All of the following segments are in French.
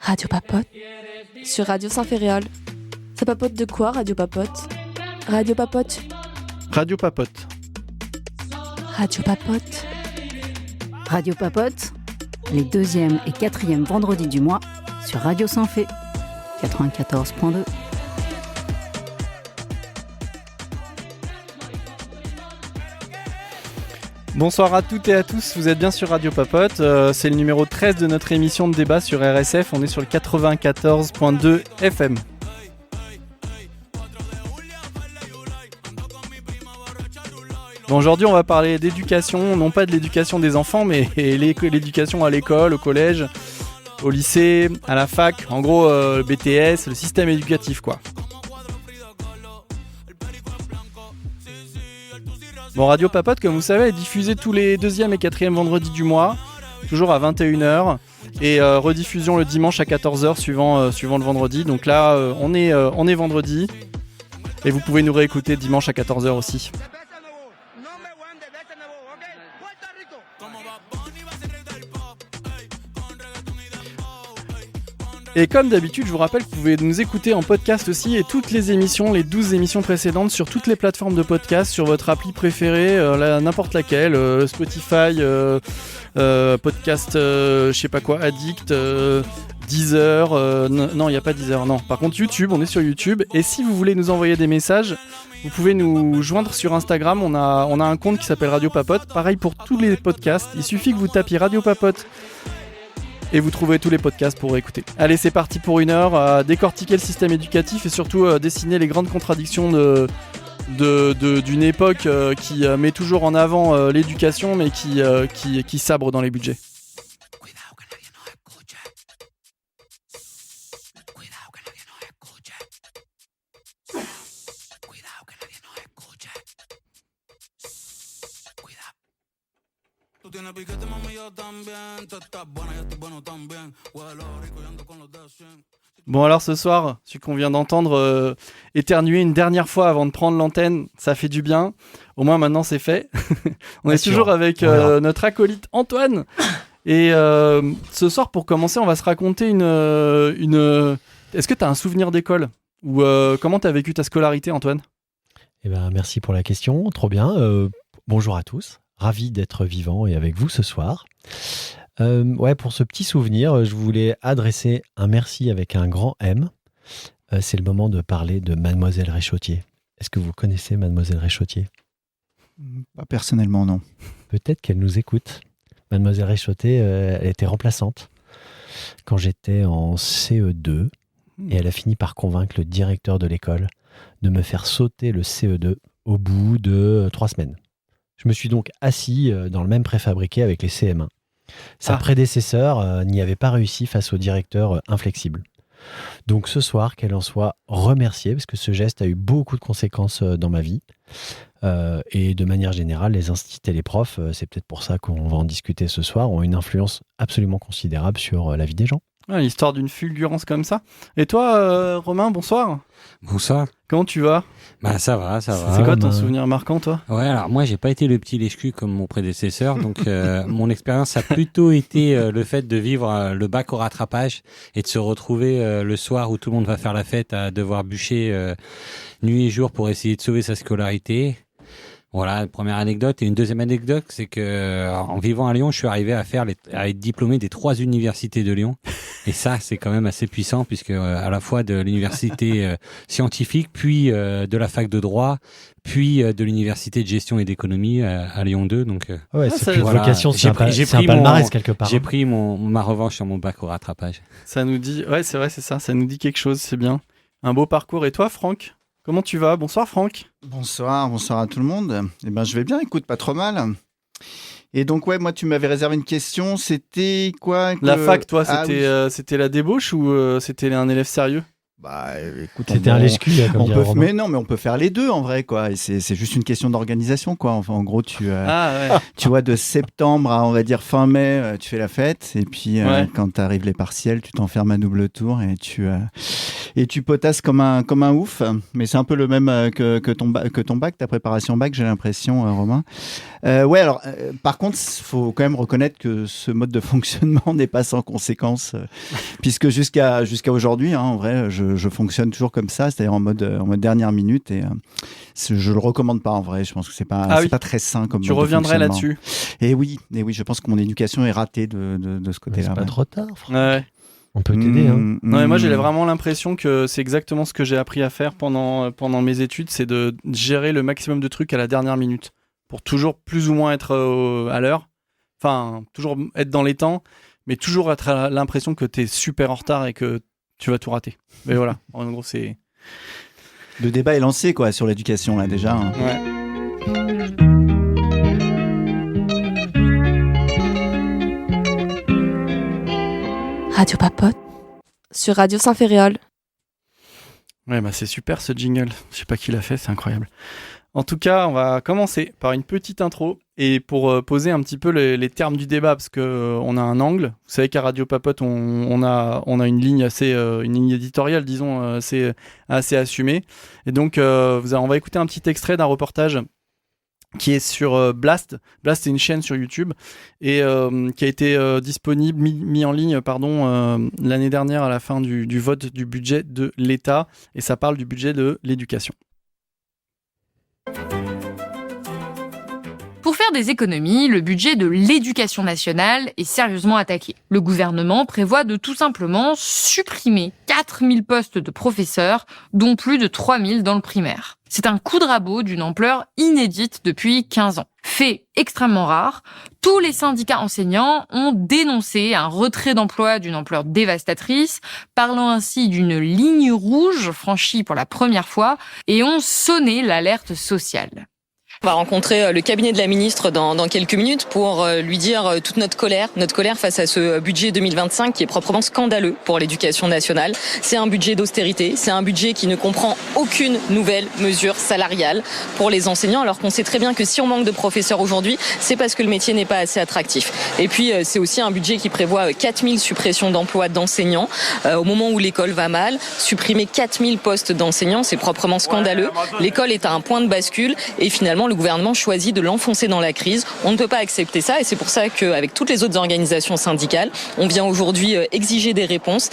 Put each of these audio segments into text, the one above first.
Radio Papote sur Radio Saint-Féréol. Ça papote de quoi, Radio Papote? Radio Papote. Radio Papote. Radio Papote. Radio Papote, les 2e et 4e vendredis du mois sur Radio Saint-Fé, 94.2. Bonsoir à toutes et à tous, vous êtes bien sur Radio Papote, c'est le numéro 13 de notre émission de débat sur RSF, on est sur le 94.2 FM. Bon, aujourd'hui on va parler d'éducation, non pas de l'éducation des enfants, mais l'éducation à l'école, au collège, au lycée, à la fac, en gros le BTS, le système éducatif quoi. Bon, Radio Papote, comme vous savez, est diffusée tous les 2e et 4e vendredis du mois, toujours à 21h, et rediffusion le dimanche à 14h suivant le vendredi. Donc là, on est vendredi, et vous pouvez nous réécouter dimanche à 14h aussi. Et comme d'habitude, je vous rappelle que vous pouvez nous écouter en podcast aussi et toutes les émissions, les 12 émissions précédentes sur toutes les plateformes de podcast, sur votre appli préférée, n'importe laquelle, Spotify, podcast, je sais pas quoi, Addict, Deezer, non, il n'y a pas Deezer, non. Par contre, YouTube, on est sur YouTube. Et si vous voulez nous envoyer des messages, vous pouvez nous joindre sur Instagram. On a un compte qui s'appelle Radio Papote. Pareil pour tous les podcasts. Il suffit que vous tapiez Radio Papote et vous trouverez tous les podcasts pour écouter. Allez, c'est parti pour une heure à décortiquer le système éducatif et surtout dessiner les grandes contradictions d'une époque qui met toujours en avant l'éducation mais qui sabre dans les budgets. Bon alors ce soir, celui qu'on vient d'entendre éternuer une dernière fois avant de prendre l'antenne, ça fait du bien. Au moins maintenant c'est fait. On est toujours avec notre acolyte Antoine. Et ce soir pour commencer, on va se raconter une... Est-ce que tu as un souvenir d'école? Ou comment tu as vécu ta scolarité, Antoine? Eh ben, merci pour la question, trop bien. Bonjour à tous. Ravi d'être vivant et avec vous ce soir. Pour ce petit souvenir, je voulais adresser un merci avec un grand M. C'est le moment de parler de Mademoiselle Réchautier. Est-ce que vous connaissez Mademoiselle Réchautier? Pas personnellement, non. Peut-être qu'elle nous écoute. Mademoiselle Réchautier, elle était remplaçante quand j'étais en CE2 et elle a fini par convaincre le directeur de l'école de me faire sauter le CE2 au bout de 3 semaines. Je me suis donc assis dans le même préfabriqué avec les CM1. Sa prédécesseur n'y avait pas réussi face au directeur inflexible. Donc ce soir, qu'elle en soit remerciée, parce que ce geste a eu beaucoup de conséquences dans ma vie. Et de manière générale, les instituts et les profs, c'est peut-être pour ça qu'on va en discuter ce soir, ont une influence absolument considérable sur la vie des gens. L'histoire d'une fulgurance comme ça. Et toi, Romain, bonsoir. Bonsoir. Comment tu vas? Bah ça va. C'est quoi ton souvenir marquant, toi? Ouais, alors moi j'ai pas été le petit lèche-cul comme mon prédécesseur, donc mon expérience a plutôt été le fait de vivre le bac au rattrapage et de se retrouver le soir où tout le monde va faire la fête à devoir bûcher nuit et jour pour essayer de sauver sa scolarité. Voilà, une première anecdote. Et une deuxième anecdote, c'est que en vivant à Lyon, je suis arrivé à être diplômé des 3 universités de Lyon. Et ça, c'est quand même assez puissant, puisque à la fois de l'université scientifique, puis de la fac de droit, puis de l'université de gestion et d'économie à Lyon 2. Donc, c'est plus vocation, c'est un palmarès quelque part. J'ai pris ma revanche sur mon bac au rattrapage. Ça nous dit, ouais, c'est vrai, c'est ça. Ça nous dit quelque chose, c'est bien. Un beau parcours. Et toi, Franck? Comment tu vas? Bonsoir Franck. Bonsoir à tout le monde. Eh ben, je vais bien, écoute, pas trop mal. Et donc, moi, tu m'avais réservé une question, c'était quoi La fac, toi, c'était la débauche ou c'était un élève sérieux? Bah, écoute, c'était un lèche-cul, comme dirait Romain. Mais non, mais on peut faire les deux en vrai, quoi. Et c'est juste une question d'organisation, quoi. Enfin, en gros, tu vois, de septembre à, on va dire, fin mai, tu fais la fête. Et puis, quand t'arrives les partiels, tu t'enfermes à double tour et et tu potasses comme un ouf. Mais c'est un peu le même que ton bac, ta préparation bac, j'ai l'impression, Romain. Ouais, alors par contre, faut quand même reconnaître que ce mode de fonctionnement n'est pas sans conséquences, puisque jusqu'à aujourd'hui, hein, en vrai, je fonctionne toujours comme ça, c'est-à-dire en mode dernière minute, et je le recommande pas en vrai. Je pense que c'est pas très sain comme. Tu reviendrais là-dessus. Et oui, je pense que mon éducation est ratée de ce côté-là. C'est pas trop tard. Ouais. On peut t'aider. Hein. Non, mais moi j'ai vraiment l'impression que c'est exactement ce que j'ai appris à faire pendant mes études, c'est de gérer le maximum de trucs à la dernière minute pour toujours plus ou moins être à l'heure. Enfin, toujours être dans les temps, mais toujours être l'impression que t'es super en retard et que tu vas tout rater. Mais voilà, en gros c'est. Le débat est lancé quoi sur l'éducation là déjà. Hein. Ouais. Radio Papote sur Radio Saint-Ferréol. Ouais, bah c'est super ce jingle. Je sais pas qui l'a fait, c'est incroyable. En tout cas, on va commencer par une petite intro et pour poser un petit peu les termes du débat parce que on a un angle. Vous savez qu'à Radio Papote, on a une ligne assez une ligne éditoriale, disons assez assumée. Et donc on va écouter un petit extrait d'un reportage qui est sur Blast. Blast, c'est une chaîne sur YouTube et qui a été disponible, mis en ligne, l'année dernière à la fin du vote du budget de l'État. Et ça parle du budget de l'éducation. Pour faire des économies, le budget de l'éducation nationale est sérieusement attaqué. Le gouvernement prévoit de tout simplement supprimer 4000 postes de professeurs, dont plus de 3000 dans le primaire. C'est un coup de rabot d'une ampleur inédite depuis 15 ans. Fait extrêmement rare, tous les syndicats enseignants ont dénoncé un retrait d'emplois d'une ampleur dévastatrice, parlant ainsi d'une ligne rouge franchie pour la première fois, et ont sonné l'alerte sociale. On va rencontrer le cabinet de la ministre dans quelques minutes pour lui dire toute notre colère face à ce budget 2025 qui est proprement scandaleux pour l'éducation nationale. C'est un budget d'austérité, c'est un budget qui ne comprend aucune nouvelle mesure salariale pour les enseignants, alors qu'on sait très bien que si on manque de professeurs aujourd'hui, c'est parce que le métier n'est pas assez attractif. Et puis c'est aussi un budget qui prévoit 4000 suppressions d'emplois d'enseignants au moment où l'école va mal. Supprimer 4000 postes d'enseignants, c'est proprement scandaleux. L'école est à un point de bascule et finalement le gouvernement choisit de l'enfoncer dans la crise. On ne peut pas accepter ça et c'est pour ça qu'avec toutes les autres organisations syndicales, on vient aujourd'hui exiger des réponses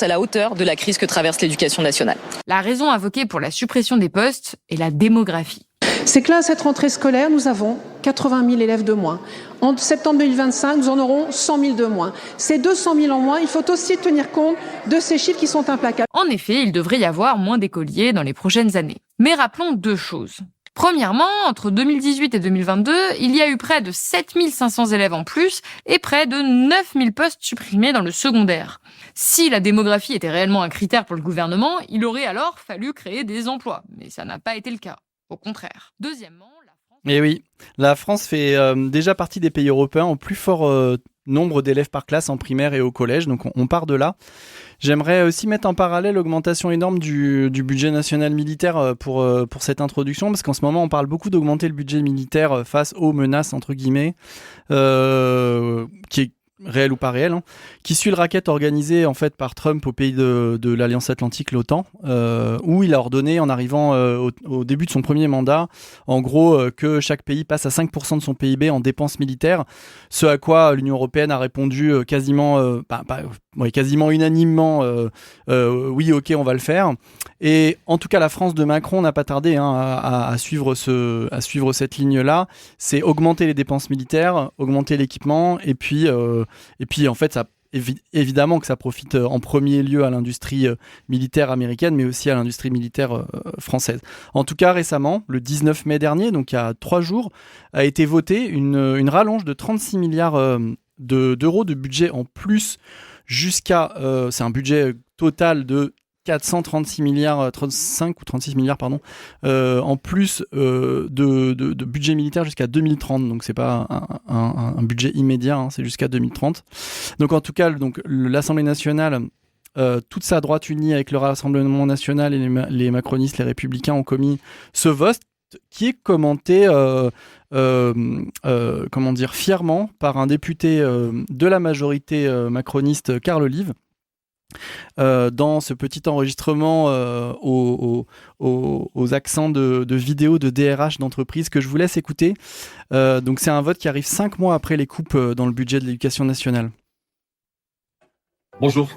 à la hauteur de la crise que traverse l'éducation nationale. La raison invoquée pour la suppression des postes est la démographie. C'est que là, à cette rentrée scolaire, nous avons 80 000 élèves de moins. En septembre 2025, nous en aurons 100 000 de moins. Ces 200 000 en moins, il faut aussi tenir compte de ces chiffres qui sont implacables. En effet, il devrait y avoir moins d'écoliers dans les prochaines années. Mais rappelons deux choses. Premièrement, entre 2018 et 2022, il y a eu près de 7500 élèves en plus et près de 9000 postes supprimés dans le secondaire. Si la démographie était réellement un critère pour le gouvernement, il aurait alors fallu créer des emplois. Mais ça n'a pas été le cas. Au contraire. Deuxièmement, la France... Et oui, la France fait déjà partie des pays européens au plus fort nombre d'élèves par classe en primaire et au collège, donc on part de là. J'aimerais aussi mettre en parallèle l'augmentation énorme du budget national militaire pour cette introduction, parce qu'en ce moment on parle beaucoup d'augmenter le budget militaire face aux menaces entre guillemets, qui est réel ou pas réel, hein, qui suit le racket organisé en fait par Trump au pays de l'Alliance Atlantique, l'OTAN, où il a ordonné en arrivant au début de son premier mandat, en gros que chaque pays passe à 5% de son PIB en dépenses militaires, ce à quoi l'Union Européenne a répondu quasiment unanimement oui, ok, on va le faire. Et en tout cas, la France de Macron n'a pas tardé à suivre cette ligne-là. C'est augmenter les dépenses militaires, augmenter l'équipement, et puis en fait, ça évidemment que ça profite en premier lieu à l'industrie militaire américaine, mais aussi à l'industrie militaire française. En tout cas, récemment, le 19 mai dernier, donc il y a 3 jours, a été votée une rallonge de 36 milliards d'euros de budget en plus jusqu'à... c'est un budget total de 436 milliards, 35 ou 36 milliards, pardon, en plus de budget militaire jusqu'à 2030. Donc, c'est pas un budget immédiat, hein, c'est jusqu'à 2030. Donc, en tout cas, l'Assemblée nationale, toute sa droite unie avec le Rassemblement national et les macronistes, les républicains ont commis ce vote qui est commenté fièrement par un député de la majorité macroniste, Carl Olive, dans ce petit enregistrement aux accents de vidéos de DRH d'entreprise que je vous laisse écouter. Donc c'est un vote qui arrive 5 mois après les coupes dans le budget de l'éducation nationale.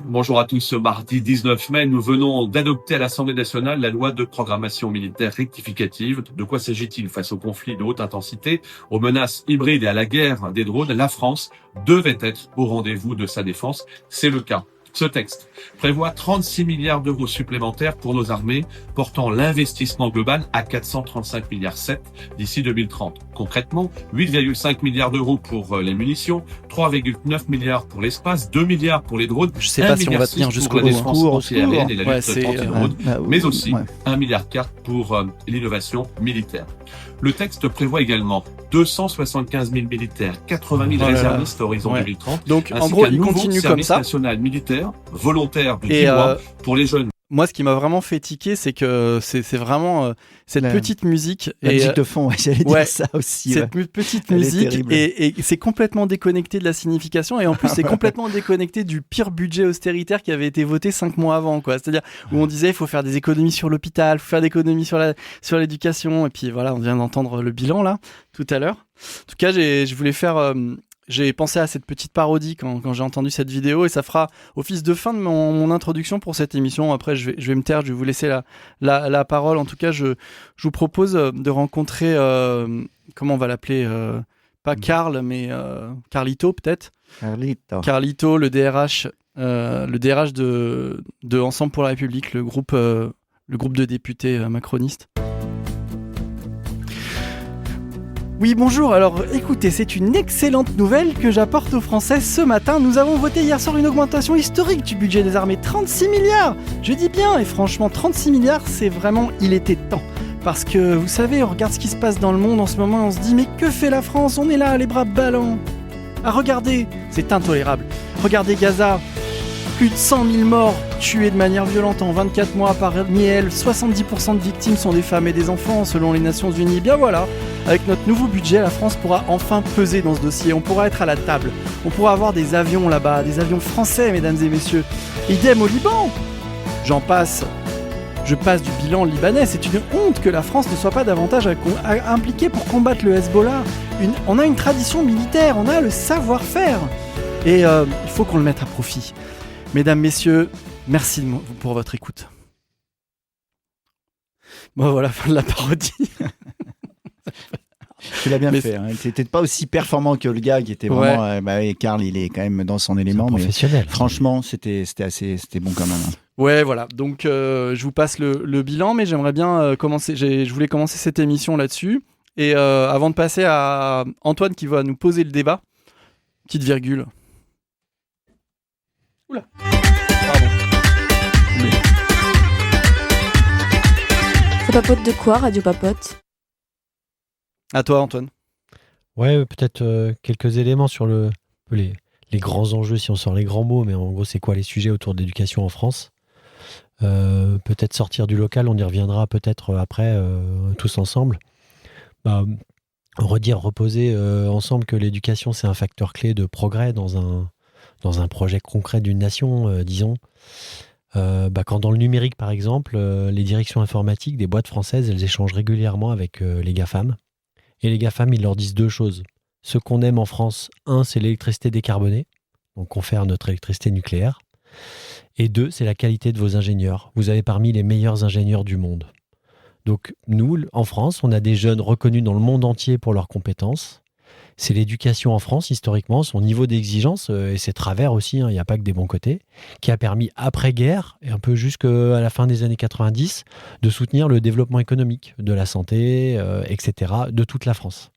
Bonjour à tous. Ce mardi 19 mai, nous venons d'adopter à l'Assemblée nationale la loi de programmation militaire rectificative. De quoi s'agit-il? Face aux conflits de haute intensité, aux menaces hybrides et à la guerre des drones, la France devait être au rendez-vous de sa défense. C'est le cas. Ce texte prévoit 36 milliards d'euros supplémentaires pour nos armées, portant l'investissement global à 435 milliards 7 d'ici 2030. Concrètement, 8,5 milliards d'euros pour les munitions, 3,9 milliards pour l'espace, 2 milliards pour les drones, je sais pas si on va tenir jusqu'au la défense antiaérienne et la lutte anti-drone, mais aussi 1,4 milliard pour l'innovation militaire. Le texte prévoit également 275 000 militaires, 80 000 réservistes à horizon 2030. Donc en gros, il continue comme ça. National militaire volontaire de 10 mois pour les jeunes. Moi, ce qui m'a vraiment fait tiquer, c'est que c'est vraiment cette petite musique. La musique de fond, j'allais dire ça aussi. Cette petite musique, et c'est complètement déconnecté de la signification, et en plus, c'est complètement déconnecté du pire budget austéritaire qui avait été voté 5 mois avant, quoi. C'est-à-dire où on disait il faut faire des économies sur l'hôpital, il faut faire des économies sur l'éducation, et puis voilà, on vient d'entendre le bilan là, tout à l'heure. En tout cas, je voulais faire... J'ai pensé à cette petite parodie quand j'ai entendu cette vidéo, et ça fera office de fin de mon introduction pour cette émission. Après, je vais me taire, je vais vous laisser la parole. En tout cas, je vous propose de rencontrer, comment on va l'appeler, pas Karl, mais Carlito peut-être. Carlito, le DRH de Ensemble pour la République, le groupe de députés macronistes. Oui, bonjour. Alors, écoutez, c'est une excellente nouvelle que j'apporte aux Français ce matin. Nous avons voté hier soir une augmentation historique du budget des armées. 36 milliards. Je dis bien, et franchement, 36 milliards, c'est vraiment... Il était temps. Parce que, vous savez, on regarde ce qui se passe dans le monde en ce moment, on se dit, mais que fait la France? On est là, les bras ballants. Ah, regardez, c'est intolérable. Regardez Gaza. Plus de 100 000 morts tués de manière violente en 24 mois. Parmi elles, 70% de victimes sont des femmes et des enfants, selon les Nations Unies. Bien voilà, avec notre nouveau budget, la France pourra enfin peser dans ce dossier. On pourra être à la table. On pourra avoir des avions là-bas, des avions français, mesdames et messieurs. Idem au Liban. J'en passe. Je passe du bilan libanais. C'est une honte que la France ne soit pas davantage impliquée pour combattre le Hezbollah. On a une tradition militaire, on a le savoir-faire. Et il faut qu'on le mette à profit. Mesdames, messieurs, merci pour votre écoute. Bon, voilà, fin de la parodie. Tu l'as bien fait. Hein. C'était pas aussi performant que le gars qui était vraiment. Karl, il est quand même dans son élément. C'est professionnel. Mais franchement, c'était bon quand même. Hein. Ouais, voilà. Donc, je vous passe le bilan, mais j'aimerais bien commencer. Je voulais commencer cette émission là-dessus. Et avant de passer à Antoine qui va nous poser le débat, petite virgule. Oula. Pardon. Oui. Ça papote de quoi, Radio Papote? À toi, Antoine. Ouais, peut-être quelques éléments sur les grands enjeux, si on sort les grands mots, mais en gros, c'est quoi les sujets autour de l'éducation en France? Peut-être sortir du local, on y reviendra peut-être après, tous ensemble. Reposer ensemble que l'éducation, c'est un facteur clé de progrès dans un projet concret d'une nation, disons. Quand dans le numérique, par exemple, les directions informatiques des boîtes françaises, elles échangent régulièrement avec les GAFAM. Et les GAFAM, ils leur disent deux choses. Ce qu'on aime en France, un, c'est l'électricité décarbonée, donc confère notre électricité nucléaire. Et deux, c'est la qualité de vos ingénieurs. Vous avez parmi les meilleurs ingénieurs du monde. Donc nous, en France, on a des jeunes reconnus dans le monde entier pour leurs compétences. C'est l'éducation en France, historiquement, son niveau d'exigence, et ses travers aussi, il n'y a pas que des bons côtés, qui a permis, après-guerre, et un peu jusqu'à la fin des années 90, de soutenir le développement économique, de la santé, etc., de toute la France.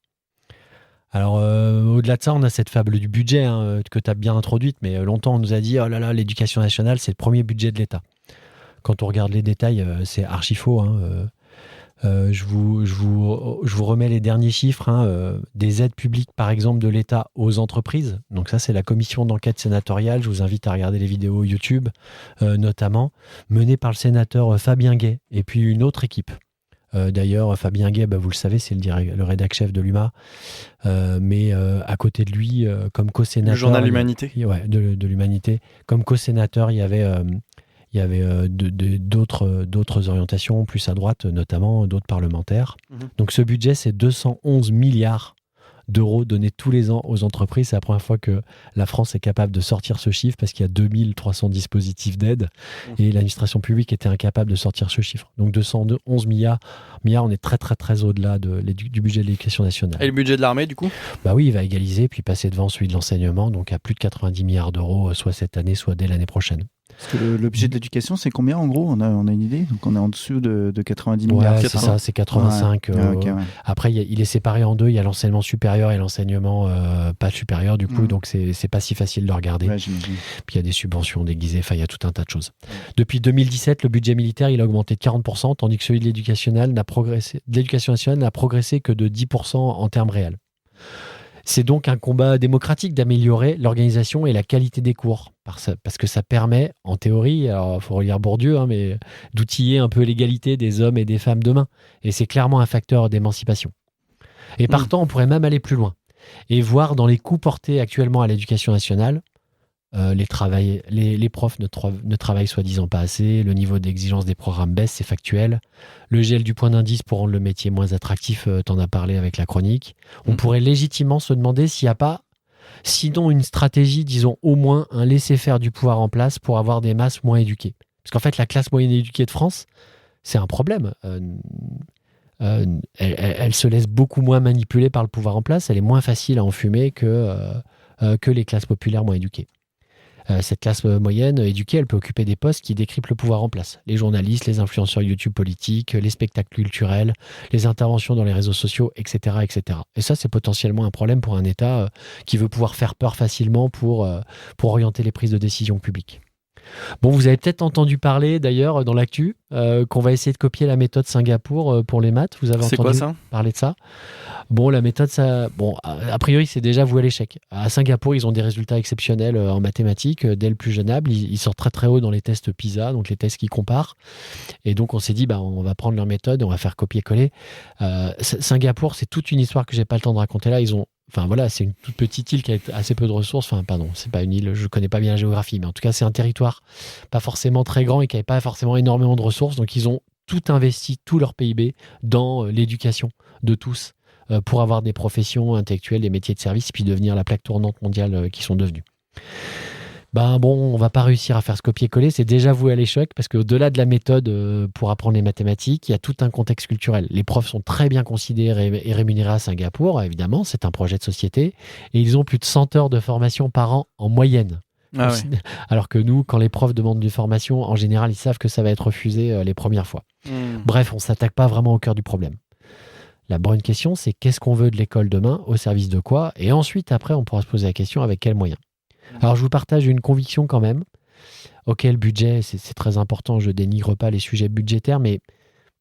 Alors, au-delà de ça, on a cette fable du budget que tu as bien introduite, mais longtemps, on nous a dit « Oh là là, l'éducation nationale, c'est le premier budget de l'État ». Quand on regarde les détails, c'est archi faux, je vous remets les derniers chiffres des aides publiques, par exemple, de l'État aux entreprises. Donc ça, c'est la commission d'enquête sénatoriale. Je vous invite à regarder les vidéos YouTube, notamment, menée par le sénateur Fabien Gay et puis une autre équipe. D'ailleurs, Fabien Gay, vous le savez, c'est le rédac-chef de l'UMA. Mais à côté de lui, comme co-sénateur... Le journal L'Humanité. Ouais, de l'Humanité. Comme co-sénateur, il y avait d'autres orientations, plus à droite, notamment d'autres parlementaires. Donc ce budget, c'est 211 milliards d'euros donnés tous les ans aux entreprises. C'est la première fois que la France est capable de sortir ce chiffre parce qu'il y a 2300 dispositifs d'aide et l'administration publique était incapable de sortir ce chiffre. Donc 211 milliards, on est très très très au-delà du budget de l'éducation nationale. Et le budget de l'armée du coup ? Oui, il va égaliser puis passer devant celui de l'enseignement, donc à plus de 90 milliards d'euros, soit cette année, soit dès l'année prochaine. Parce que le budget de l'éducation, c'est combien en gros ? On a une idée ? Donc on est en dessous de 90 milliards. C'est ça, c'est 85. Okay, Après, il est séparé en deux. Il y a l'enseignement supérieur et l'enseignement pas supérieur, du coup, donc c'est pas si facile de regarder. Ouais, j'imagine. Puis il y a des subventions déguisées, il y a tout un tas de choses. Depuis 2017, le budget militaire, il a augmenté de 40%, tandis que celui de l'éducation nationale n'a progressé que de 10% en termes réels. C'est donc un combat démocratique d'améliorer l'organisation et la qualité des cours, parce que ça permet, en théorie, alors il faut relire Bourdieu, mais d'outiller un peu l'égalité des hommes et des femmes demain. Et c'est clairement un facteur d'émancipation. Et partant, on pourrait même aller plus loin et voir dans les coûts portés actuellement à l'éducation nationale, les profs ne travaillent soi-disant pas assez, le niveau d'exigence des programmes baisse, c'est factuel. Le gel du point d'indice pour rendre le métier moins attractif, t'en as parlé avec la chronique. On pourrait légitimement se demander s'il n'y a pas, sinon une stratégie, disons au moins un laisser-faire du pouvoir en place pour avoir des masses moins éduquées. Parce qu'en fait, la classe moyenne éduquée de France, c'est un problème. Elle se laisse beaucoup moins manipuler par le pouvoir en place, elle est moins facile à enfumer que les classes populaires moins éduquées. Cette classe moyenne éduquée, elle peut occuper des postes qui décryptent le pouvoir en place. Les journalistes, les influenceurs YouTube politiques, les spectacles culturels, les interventions dans les réseaux sociaux, etc., etc. Et ça, c'est potentiellement un problème pour un État qui veut pouvoir faire peur facilement pour orienter les prises de décision publiques. Bon, vous avez peut-être entendu parler d'ailleurs dans l'actu qu'on va essayer de copier la méthode Singapour pour les maths. Vous avez entendu parler de ça ? Bon, la méthode, a priori, c'est déjà voué à l'échec. À Singapour, ils ont des résultats exceptionnels en mathématiques dès le plus jeune âge. Ils sortent très très haut dans les tests PISA, donc les tests qui comparent. Et donc, on s'est dit, on va prendre leur méthode, on va faire copier-coller. Singapour, c'est toute une histoire que j'ai pas le temps de raconter là. C'est une toute petite île qui a assez peu de ressources. C'est pas une île, je connais pas bien la géographie, mais en tout cas, c'est un territoire pas forcément très grand et qui n'avait pas forcément énormément de ressources. Donc, ils ont tout investi, tout leur PIB dans l'éducation de tous pour avoir des professions intellectuelles, des métiers de service, puis devenir la plaque tournante mondiale qu'ils sont devenus. On va pas réussir à faire ce copier-coller, c'est déjà voué à l'échec, parce qu'au-delà de la méthode pour apprendre les mathématiques, il y a tout un contexte culturel. Les profs sont très bien considérés et rémunérés à Singapour, évidemment, c'est un projet de société, et ils ont plus de 100 heures de formation par an en moyenne. Alors que nous, quand les profs demandent une formation, en général, ils savent que ça va être refusé les premières fois. Bref, on s'attaque pas vraiment au cœur du problème. La bonne question, c'est qu'est-ce qu'on veut de l'école demain, au service de quoi ? Et ensuite, après, on pourra se poser la question avec quels moyens. Alors, je vous partage une conviction quand même. Ok, le budget, c'est très important, je dénigre pas les sujets budgétaires, mais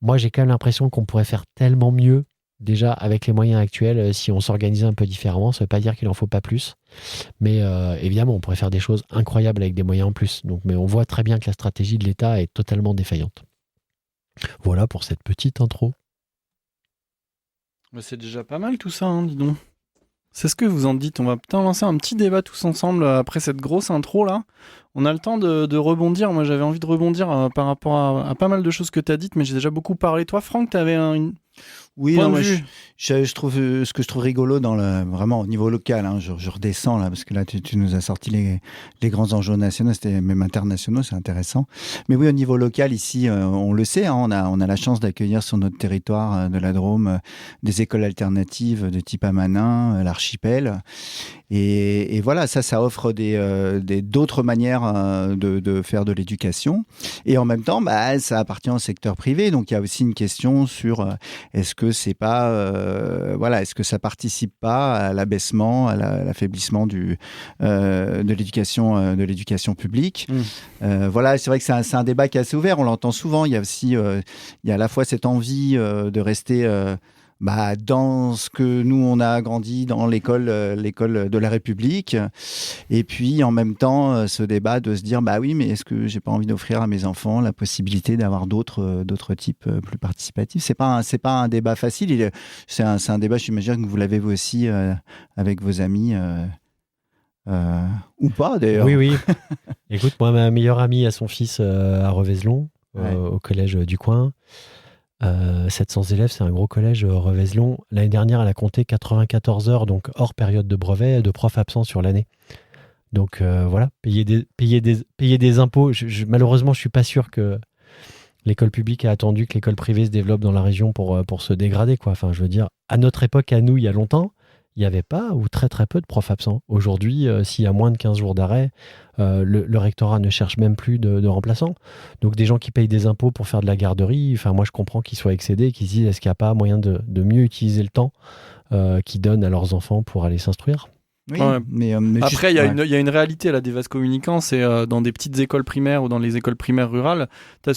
moi, j'ai quand même l'impression qu'on pourrait faire tellement mieux, déjà avec les moyens actuels, si on s'organisait un peu différemment. Ça ne veut pas dire qu'il n'en faut pas plus, mais évidemment, on pourrait faire des choses incroyables avec des moyens en plus. Mais on voit très bien que la stratégie de l'État est totalement défaillante. Voilà pour cette petite intro. C'est déjà pas mal tout ça, dis donc. C'est ce que vous en dites. On va peut-être lancer un petit débat tous ensemble après cette grosse intro là. On a le temps de rebondir. Moi, j'avais envie de rebondir par rapport à pas mal de choses que tu as dites, mais j'ai déjà beaucoup parlé. Toi, Franck, tu avais Oui, non, moi, je trouve ce que je trouve rigolo vraiment au niveau local. Je redescends là parce que là tu nous as sorti les grands enjeux nationaux, c'était même internationaux, c'est intéressant. Mais oui, au niveau local ici, on le sait, on a la chance d'accueillir sur notre territoire de la Drôme des écoles alternatives de type Amanin, l'archipel. Et voilà, ça offre d'autres manières de faire de l'éducation. Et en même temps, ça appartient au secteur privé. Donc il y a aussi une question sur est-ce que c'est pas est-ce que ça participe pas à l'abaissement, à l'affaiblissement de l'éducation publique. C'est vrai que c'est un débat qui est assez ouvert. On l'entend souvent. Il y a aussi il y a à la fois cette envie de rester dans ce que nous on a grandi dans l'école de la République, et puis en même temps ce débat de se dire oui, mais est-ce que j'ai pas envie d'offrir à mes enfants la possibilité d'avoir d'autres types plus participatifs. C'est pas un débat facile, c'est un débat, j'imagine que vous l'avez vous aussi avec vos amis ou pas d'ailleurs. Oui. Écoute, moi ma meilleure amie a son fils à Revézelon, au collège du coin. 700 élèves, c'est un gros collège, Revézelon. L'année dernière, elle a compté 94 heures, donc hors période de brevet, de profs absents sur l'année. Donc voilà, payer des impôts. Malheureusement, je suis pas sûr que l'école publique a attendu que l'école privée se développe dans la région pour se dégrader, quoi. Enfin, je veux dire, à notre époque, à nous, il y a longtemps, il n'y avait pas ou très très peu de profs absents. Aujourd'hui, s'il y a moins de 15 jours d'arrêt, le rectorat ne cherche même plus de remplaçants. Donc des gens qui payent des impôts pour faire de la garderie, moi je comprends qu'ils soient excédés, qu'ils se disent est-ce qu'il n'y a pas moyen de mieux utiliser le temps qu'ils donnent à leurs enfants pour aller s'instruire. Oui, Ouais. mais Après, il y a une réalité là, des vases communicants, c'est dans des petites écoles primaires ou dans les écoles primaires rurales, t'as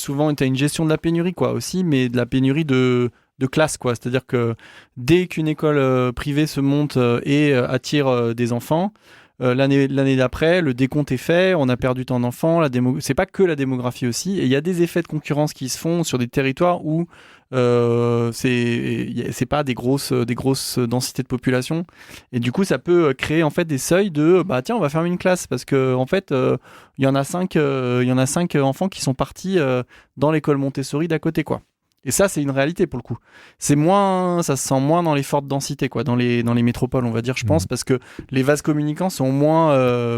une gestion de la pénurie quoi, aussi, mais de la pénurie de classe, quoi. C'est-à-dire que dès qu'une école privée se monte et attire des enfants, l'année d'après, le décompte est fait, on a perdu tant d'enfants, c'est pas que la démographie aussi, et il y a des effets de concurrence qui se font sur des territoires où c'est pas des grosses densités de population, et du coup ça peut créer en fait des seuils de tiens, on va fermer une classe parce que en fait il y en a 5 enfants qui sont partis dans l'école Montessori d'à côté, quoi. Et ça, c'est une réalité pour le coup. Ça se sent moins dans les fortes densités, quoi, dans les métropoles, on va dire, je pense, parce que les vases communicants sont moins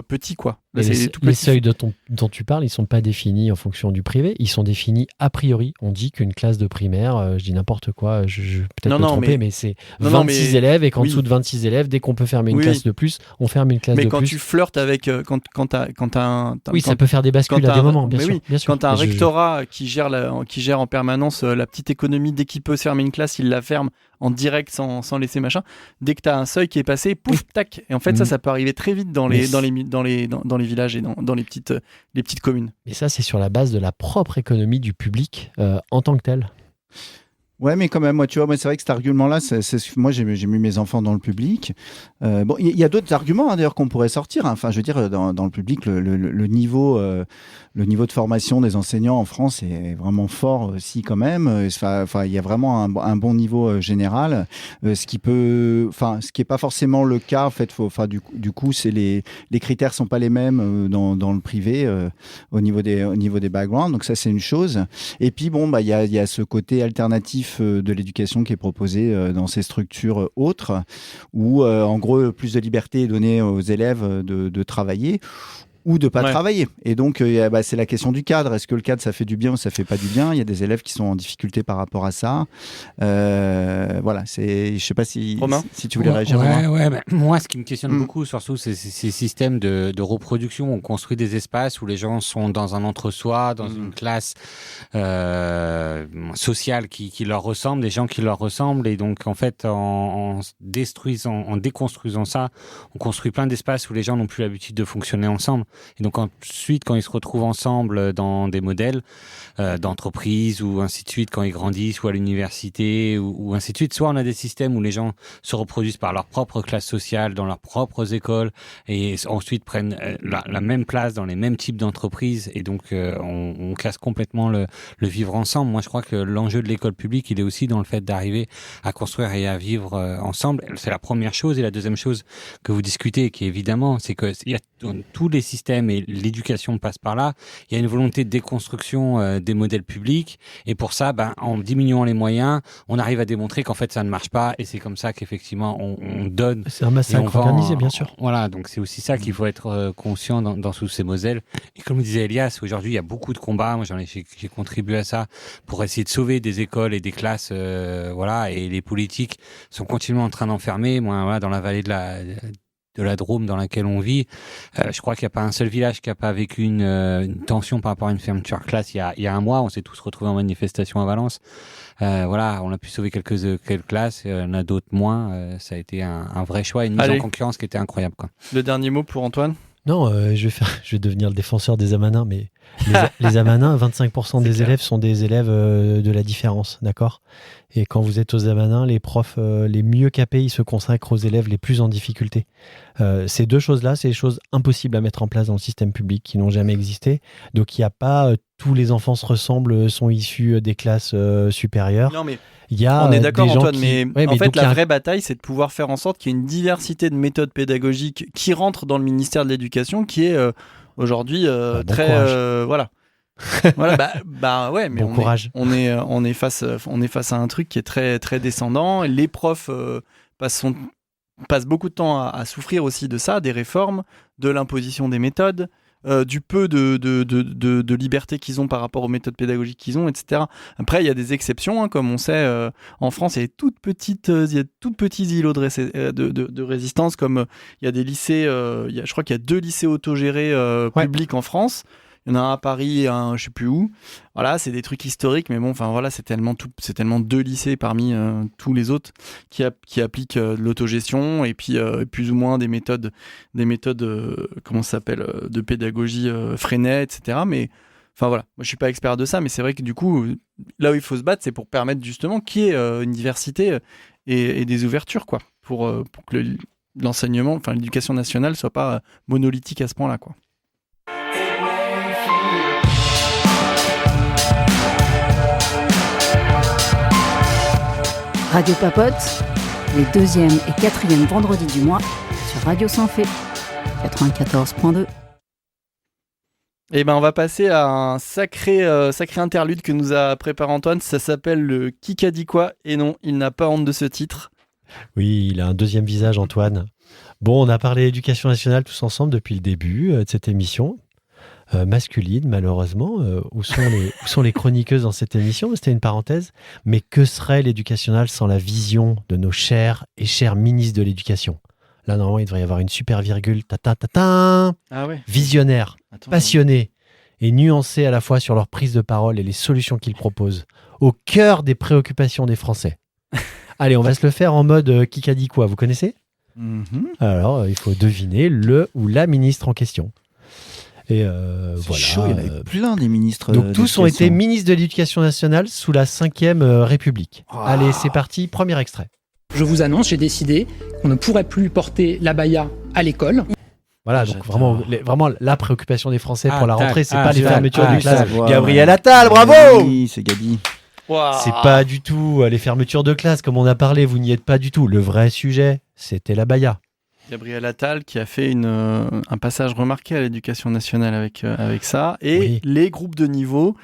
petits, quoi. Là, les seuils dont tu parles, ils sont pas définis en fonction du privé, ils sont définis a priori. On dit qu'une classe de primaire, je dis n'importe quoi, je peut-être me tromper, mais c'est 26 élèves, et qu'en dessous de 26 élèves, dès qu'on peut fermer une classe de plus, on ferme une classe de plus. Mais quand tu flirtes avec... Oui, ça peut faire des bascules à des moments, bien sûr. Quand tu as un rectorat qui gère en permanence la petite économie, dès qu'il peut se fermer une classe, il la ferme en direct sans laisser machin. Dès que tu as un seuil qui est passé, pouf, tac. Et en fait, ça peut arriver très vite dans les villages et dans les petites communes. Et ça, c'est sur la base de la propre économie du public en tant que tel. Ouais, mais quand même, moi, c'est vrai que cet argument-là, moi, j'ai mis mes enfants dans le public. Bon, il y a d'autres arguments, d'ailleurs, qu'on pourrait sortir. Enfin, je veux dire, dans le public, le niveau de formation des enseignants en France est vraiment fort aussi, quand même. Enfin, il y a vraiment un bon niveau général. Ce qui est pas forcément le cas, en fait. Du coup, les critères sont pas les mêmes dans le privé au niveau des backgrounds. Donc ça, c'est une chose. Et puis, bon, il y a ce côté alternatif de l'éducation qui est proposé dans ces structures autres, où en gros plus de liberté est donnée aux élèves de travailler ou de pas travailler. Et donc c'est la question du cadre. Est-ce que le cadre, ça fait du bien ou ça fait pas du bien? Il y a des élèves qui sont en difficulté par rapport à ça. Voilà, je sais pas si tu voulais réagir. Moi, ce qui me questionne beaucoup, surtout, c'est ces systèmes de reproduction. On construit des espaces où les gens sont dans un entre-soi, dans une classe sociale qui leur ressemble, des gens qui leur ressemblent. Et donc, en fait, en déconstruisant ça, on construit plein d'espaces où les gens n'ont plus l'habitude de fonctionner ensemble. Et donc ensuite, quand ils se retrouvent ensemble dans des modèles d'entreprise ou ainsi de suite, quand ils grandissent ou à l'université ou ainsi de suite, soit on a des systèmes où les gens se reproduisent par leur propre classe sociale, dans leurs propres écoles, et ensuite prennent la même place dans les mêmes types d'entreprises, et donc on casse complètement le vivre ensemble. Moi, je crois que l'enjeu de l'école publique, il est aussi dans le fait d'arriver à construire et à vivre ensemble. C'est la première chose. Et la deuxième chose que vous discutez, qui évidemment, c'est que il y a tous les systèmes, et l'éducation passe par là. Il y a une volonté de déconstruction des modèles publics, et pour ça, en diminuant les moyens, on arrive à démontrer qu'en fait ça ne marche pas, et c'est comme ça qu'effectivement on donne. C'est un massacre organisé, bien sûr. Voilà, donc c'est aussi ça qu'il faut être conscient dans tous ces modèles. Et comme disait Elias, aujourd'hui il y a beaucoup de combats. Moi j'ai contribué à ça pour essayer de sauver des écoles et des classes, et les politiques sont continuellement en train d'enfermer. Moi, dans la vallée de la Drôme dans laquelle on vit, je crois qu'il n'y a pas un seul village qui n'a pas vécu une tension par rapport à une fermeture de classe. Il y a un mois, on s'est tous retrouvés en manifestation à Valence. On a pu sauver quelques classes, il y en a d'autres moins. Ça a été un vrai choix, une mise en concurrence qui était incroyable, quoi. Le dernier mot pour Antoine. Non, je vais devenir le défenseur des Amanins, mais les Amanins, 25% des élèves sont des élèves de la différence, d'accord ? Et quand vous êtes aux Amanins, les profs les mieux capés, ils se consacrent aux élèves les plus en difficulté. Ces deux choses-là, c'est des choses impossibles à mettre en place dans le système public, qui n'ont jamais existé. Donc il n'y a pas tous les enfants se ressemblent, sont issus des classes supérieures. Non, mais Il y a, on est d'accord, des gens Antoine, qui- mais Ouais, en mais fait, donc, il y a la un- vraie bataille, c'est de pouvoir faire en sorte qu'il y ait une diversité de méthodes pédagogiques qui rentrent dans le ministère de l'Éducation, qui est aujourd'hui bon très... courage. voilà. Voilà, bah ouais, mais Bon courage. on est face à un truc qui est très, très descendant. Les profs passent beaucoup de temps à souffrir aussi de ça, des réformes, de l'imposition des méthodes, du peu de liberté qu'ils ont par rapport aux méthodes pédagogiques qu'ils ont, etc. Après, il y a des exceptions, hein, comme on sait, en France, il y a de toutes petits îlots de résistance, comme il y a des lycées, je crois qu'il y a 2 lycées autogérés publics en France. Il y en a un à Paris et un je sais plus où. Voilà, c'est des trucs historiques, mais bon, enfin voilà, c'est tellement 2 lycées parmi tous les autres qui appliquent l'autogestion et puis plus ou moins des méthodes comment ça s'appelle, de pédagogie Freinet, etc. Mais enfin voilà, moi je suis pas expert de ça, mais c'est vrai que du coup, là où il faut se battre, c'est pour permettre justement qu'il y ait une diversité et des ouvertures, quoi, pour que l'enseignement, enfin l'éducation nationale soit pas monolithique à ce point-là, quoi. Radio Papote, les 2e et 4e vendredis du mois sur Radio Sans Fait, 94.2. Et ben on va passer à un sacré interlude que nous a préparé Antoine. Ça s'appelle le Qui a dit quoi. Et non, il n'a pas honte de ce titre. Oui, il a un deuxième visage, Antoine. Bon, on a parlé éducation nationale tous ensemble depuis le début de cette émission. Masculine, malheureusement. Où sont les chroniqueuses dans cette émission ? C'était une parenthèse. Mais que serait l'éducation nationale sans la vision de nos chers ministres de l'éducation ? Là, normalement, il devrait y avoir une super virgule. Ta-ta-ta-ta. Ah ouais. Visionnaire, Attends. passionné et nuancé à la fois sur leur prise de parole et les solutions qu'ils proposent, au cœur des préoccupations des Français. Allez, on va se le faire en mode qui a dit quoi, vous connaissez ? Alors, il faut deviner le ou la ministre en question. Et C'est voilà. chaud, il y en avait plein des ministres. Donc tous ont été d'éducation. ministres de l'Éducation nationale sous la 5e République. Allez, c'est parti, premier extrait. Je vous annonce, j'ai décidé qu'on ne pourrait plus porter l'abaya à l'école. Voilà, donc vraiment la préoccupation des Français pour la Attal, rentrée, c'est pas les fermetures de ça, classe. voilà. Gabriel Attal, bravo! Oui, c'est Gabi. C'est pas du tout les fermetures de classe comme on a parlé, vous n'y êtes pas du tout. Le vrai sujet, c'était l'abaya. Gabriel Attal qui a fait un passage remarqué à l'éducation nationale avec ça. Et Oui. les groupes de niveau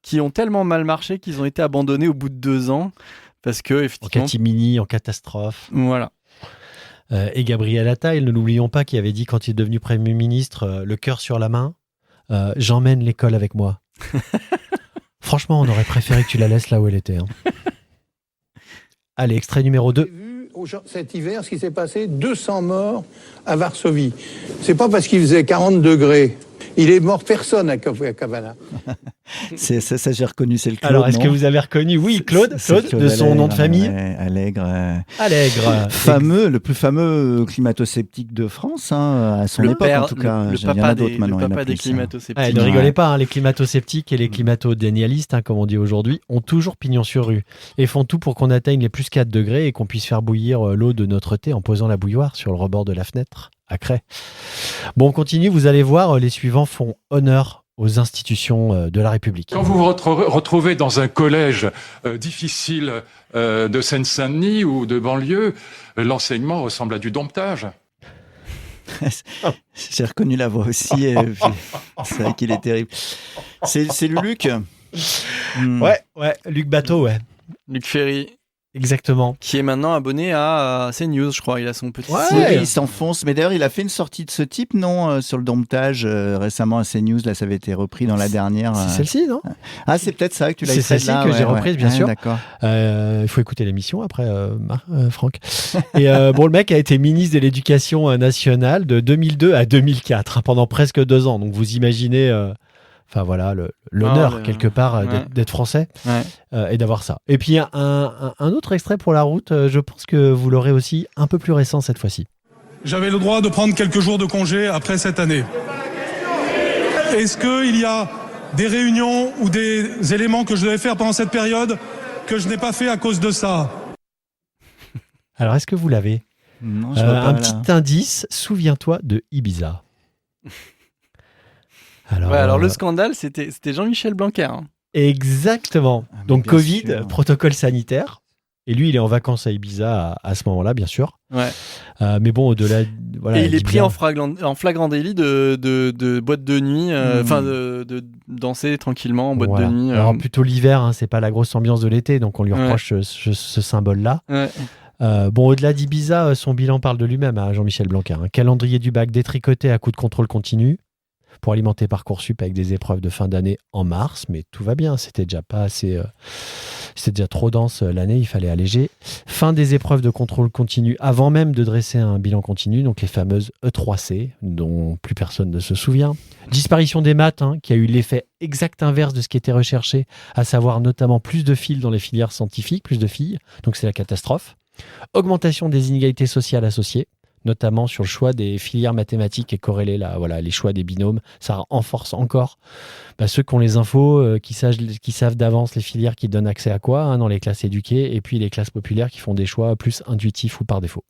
qui ont tellement mal marché qu'ils ont été abandonnés au bout de 2 ans. Parce que, En effectivement. catimini, en catastrophe. Voilà. Et Gabriel Attal, ne l'oublions pas, qui avait dit quand il est devenu Premier ministre, le cœur sur la main, j'emmène l'école avec moi. Franchement, on aurait préféré que tu la laisses là où elle était. Hein. Allez, extrait numéro 2. Vu cet hiver ce qui s'est passé, 200 morts à Varsovie. C'est pas parce qu'il faisait 40 degrés. Il est mort personne à Cavana. Ça, j'ai reconnu, c'est le Claude. Alors, est-ce non que vous avez reconnu ? Oui, Claude, C'est de son nom de famille. ouais, Allègre. Allègre. Le plus fameux climato-sceptique de France, hein, à son époque en tout cas. le Il y en a papa d'autres maintenant, il y en a des plus, hein. climato-sceptiques. Ne rigolez pas, hein, les climato-sceptiques et les climato-dénialistes, hein, comme on dit aujourd'hui, ont toujours pignon sur rue et font tout pour qu'on atteigne les plus 4 degrés et qu'on puisse faire bouillir l'eau de notre thé en posant la bouilloire sur le rebord de la fenêtre à Cray. Bon, on continue, vous allez voir, les suivants font honneur aux institutions de la République. Quand vous vous retrouvez dans un collège difficile de Seine-Saint-Denis ou de banlieue, l'enseignement ressemble à du domptage. J'ai reconnu la voix aussi. C'est vrai qu'il est terrible. C'est Luc. Ouais, Luc Bateau, ouais. Luc Ferry. Exactement. Qui est maintenant abonné à CNews, je crois. Il a son petit Oui, il s'enfonce. Mais d'ailleurs, il a fait une sortie de ce type, non, sur le domptage récemment à CNews. Là, ça avait été repris dans la dernière. C'est celle-ci, non ? Ah, c'est peut-être ça que tu l'as C'est fait celle-ci là, que ouais, j'ai reprise, bien sûr. D'accord. Il faut écouter l'émission après, Franck. Et bon, le mec a été ministre de l'Éducation nationale de 2002 à 2004, hein, pendant presque 2 ans. Donc vous imaginez, enfin voilà, l'honneur quelque part d'être français et d'avoir ça. Et puis un autre extrait pour la route. Je pense que vous l'aurez aussi un peu plus récent cette fois-ci. j'avais le droit de prendre quelques jours de congé après cette année. Est-ce qu'il y a des réunions ou des éléments que je devais faire pendant cette période que je n'ai pas fait à cause de ça? Alors, est-ce que vous l'avez? Non, je vois pas, un là. petit indice, souviens-toi de Ibiza. Alors le scandale, c'était Jean-Michel Blanquer. Hein. Exactement. Ah, Donc bien Covid, sûr. protocole sanitaire. Et lui, il est en vacances à Ibiza à ce moment-là, bien sûr. Ouais. Mais bon, au-delà... Voilà, Et il est pris d'Ibiza. en flagrant délit de boîte de nuit, enfin de danser tranquillement en boîte Voilà. de nuit. Alors plutôt l'hiver, hein, c'est pas la grosse ambiance de l'été, donc on lui reproche ce symbole-là. Ouais. Bon, au-delà d'Ibiza, son bilan parle de lui-même à Jean-Michel Blanquer. Un calendrier du bac détricoté à coup de contrôle continu pour alimenter Parcoursup avec des épreuves de fin d'année en mars, mais tout va bien, c'était déjà pas assez... C'était déjà trop dense l'année, il fallait alléger. Fin des épreuves de contrôle continu avant même de dresser un bilan continu, donc les fameuses E3C, dont plus personne ne se souvient. Disparition des maths, qui a eu l'effet exact inverse de ce qui était recherché, à savoir notamment plus de filles dans les filières scientifiques, plus de filles, donc c'est la catastrophe. Augmentation des inégalités sociales associées, notamment sur le choix des filières mathématiques et corrélées, là, voilà, les choix des binômes. Ça renforce encore ceux qui ont les infos, qui savent d'avance les filières qui donnent accès à quoi dans les classes éduquées, et puis les classes populaires qui font des choix plus intuitifs ou par défaut.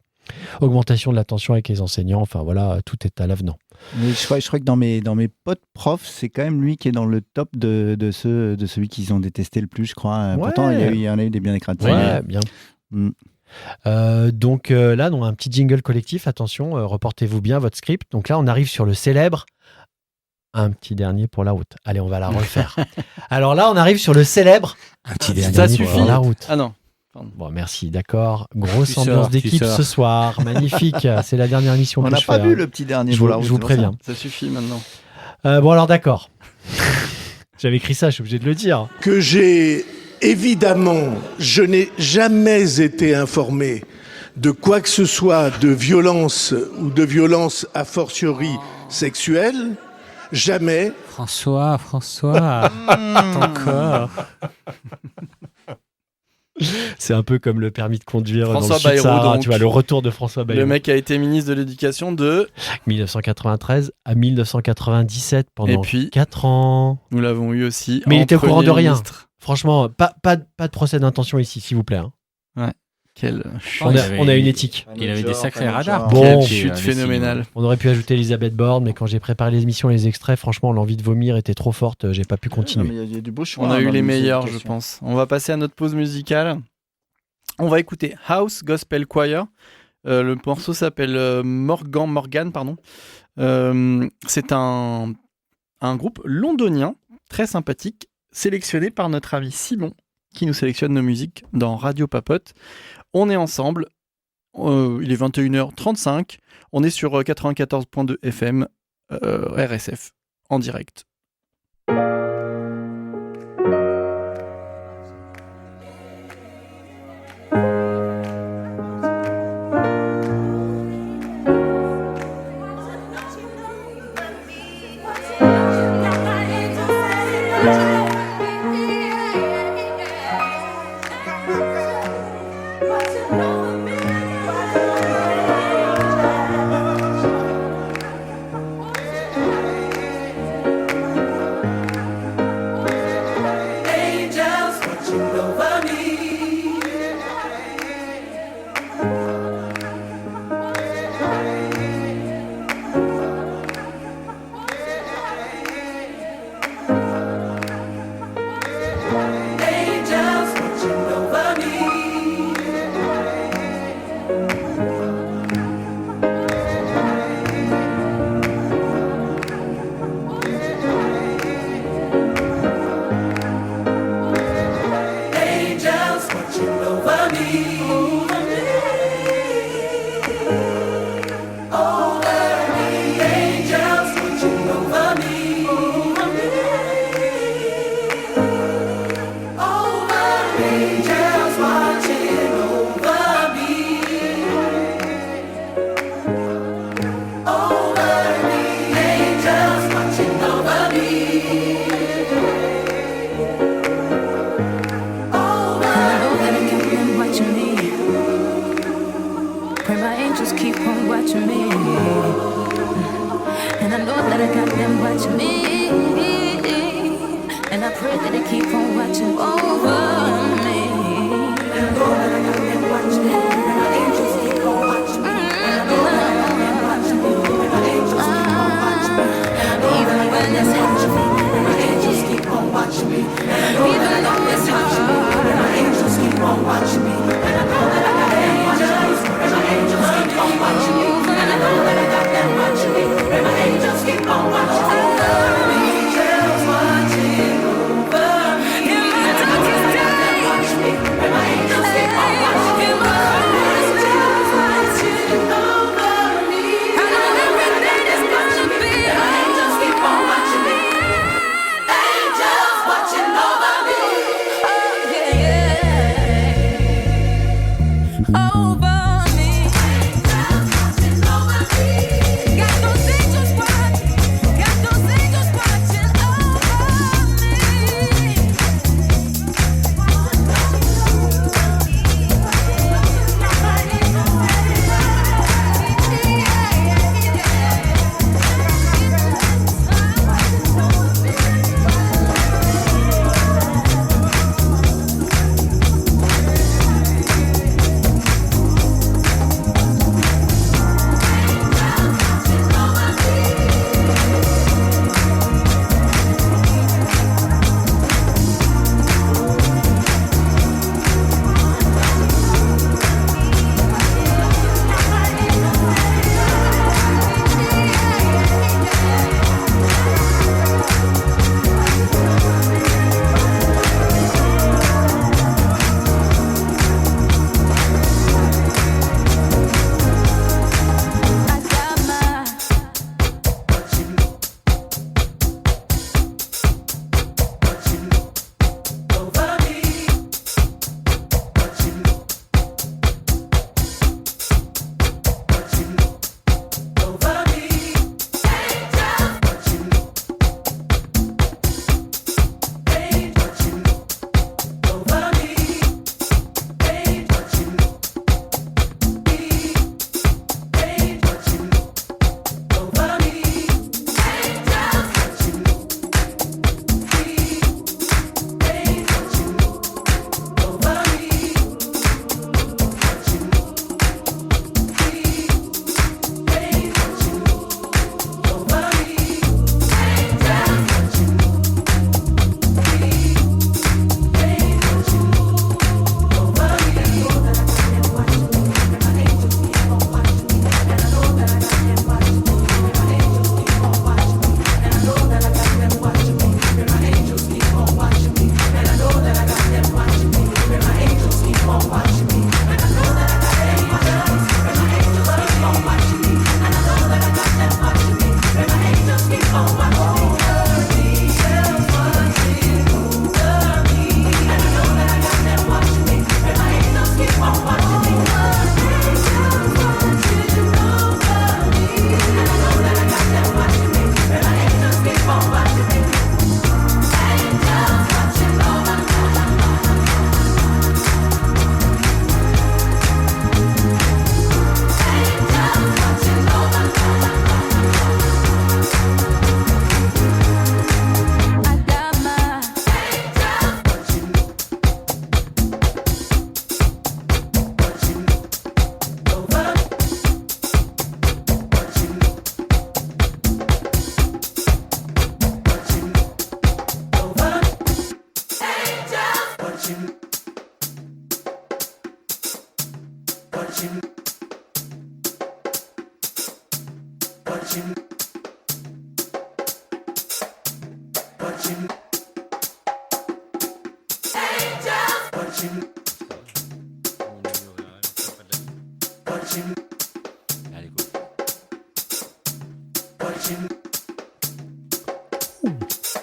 Augmentation de la tension avec les enseignants, enfin voilà, tout est à l'avenant. Mais je crois que dans mes potes profs, c'est quand même lui qui est dans le top de celui qu'ils ont détesté le plus, je crois. Ouais. Pourtant, il y en a eu des bien écratés. Ouais, bien. Donc là, un petit jingle collectif, attention, reportez-vous bien votre script. Donc là, on arrive sur le célèbre. Un petit dernier pour la route. Allez, on va la refaire. Alors là, on arrive sur le célèbre. Un petit dernier Ça pour suffit. la route. Ah non. Bon, merci, d'accord. Grosse Tu ambiance sors, d'équipe tu sors. ce soir. Magnifique. C'est la dernière émission On que n'a je pas fais. vu le petit dernier Je pour la vous, route. je vous c'est pour ça. préviens. Ça suffit maintenant. Bon, alors d'accord. J'avais écrit ça, je suis obligé de le dire. Que je n'ai jamais été informé de quoi que ce soit de violence ou de violence a fortiori sexuelle. Jamais. François, encore. C'est un peu comme le permis de conduire François dans le Sud-Sahara, Bayrou, donc. tu vois, le retour de François Bayrou. Le mec a été ministre de l'Éducation de 1993 à 1997 pendant Et puis, 4 ans. Nous l'avons eu aussi. Mais il en était au courant de Premier rien. ministre. Franchement, pas de procès d'intention ici, s'il vous plaît. Ouais. Quel On a une éthique. Il avait des sacrés radars. Bon, Quelle Quelle chute phénoménale. On aurait pu ajouter Elisabeth Borne, mais quand j'ai préparé l'émission, les extraits, franchement, l'envie de vomir était trop forte, j'ai pas pu continuer. Il y a du beau choix. On a eu dans les les meilleurs, je éducations. pense. On va passer à notre pause musicale. On va écouter House Gospel Choir. Le morceau s'appelle Morgan, pardon. C'est un groupe londonien très sympathique, sélectionné par notre ami Simon, qui nous sélectionne nos musiques dans Radio Papote. On est ensemble. Il est 21h35. On est sur 94.2 FM RSF en direct. Thank you. watching me. And I know that I got them watching me. And I pray that they keep on watching over me. And I know that I got them watching me. And my angels keep on watching me. And I know that I got them watching me. And my angels keep on watching me. And I know even when it's hard, and my angels keep on watching me. And I know that I got them watching me. And my angels keep on watching me. And I know that I got them watching me. And my angels keep on watching me. And I know that I got them watching me. And my angels keep on watching me. Angels watching over me. In my darkest days. And my angels keep on watching me. In my angels watching over me. I know everything is gonna be. My angels keep on watching me. Angels watching over me. Oh yeah, yeah. Over.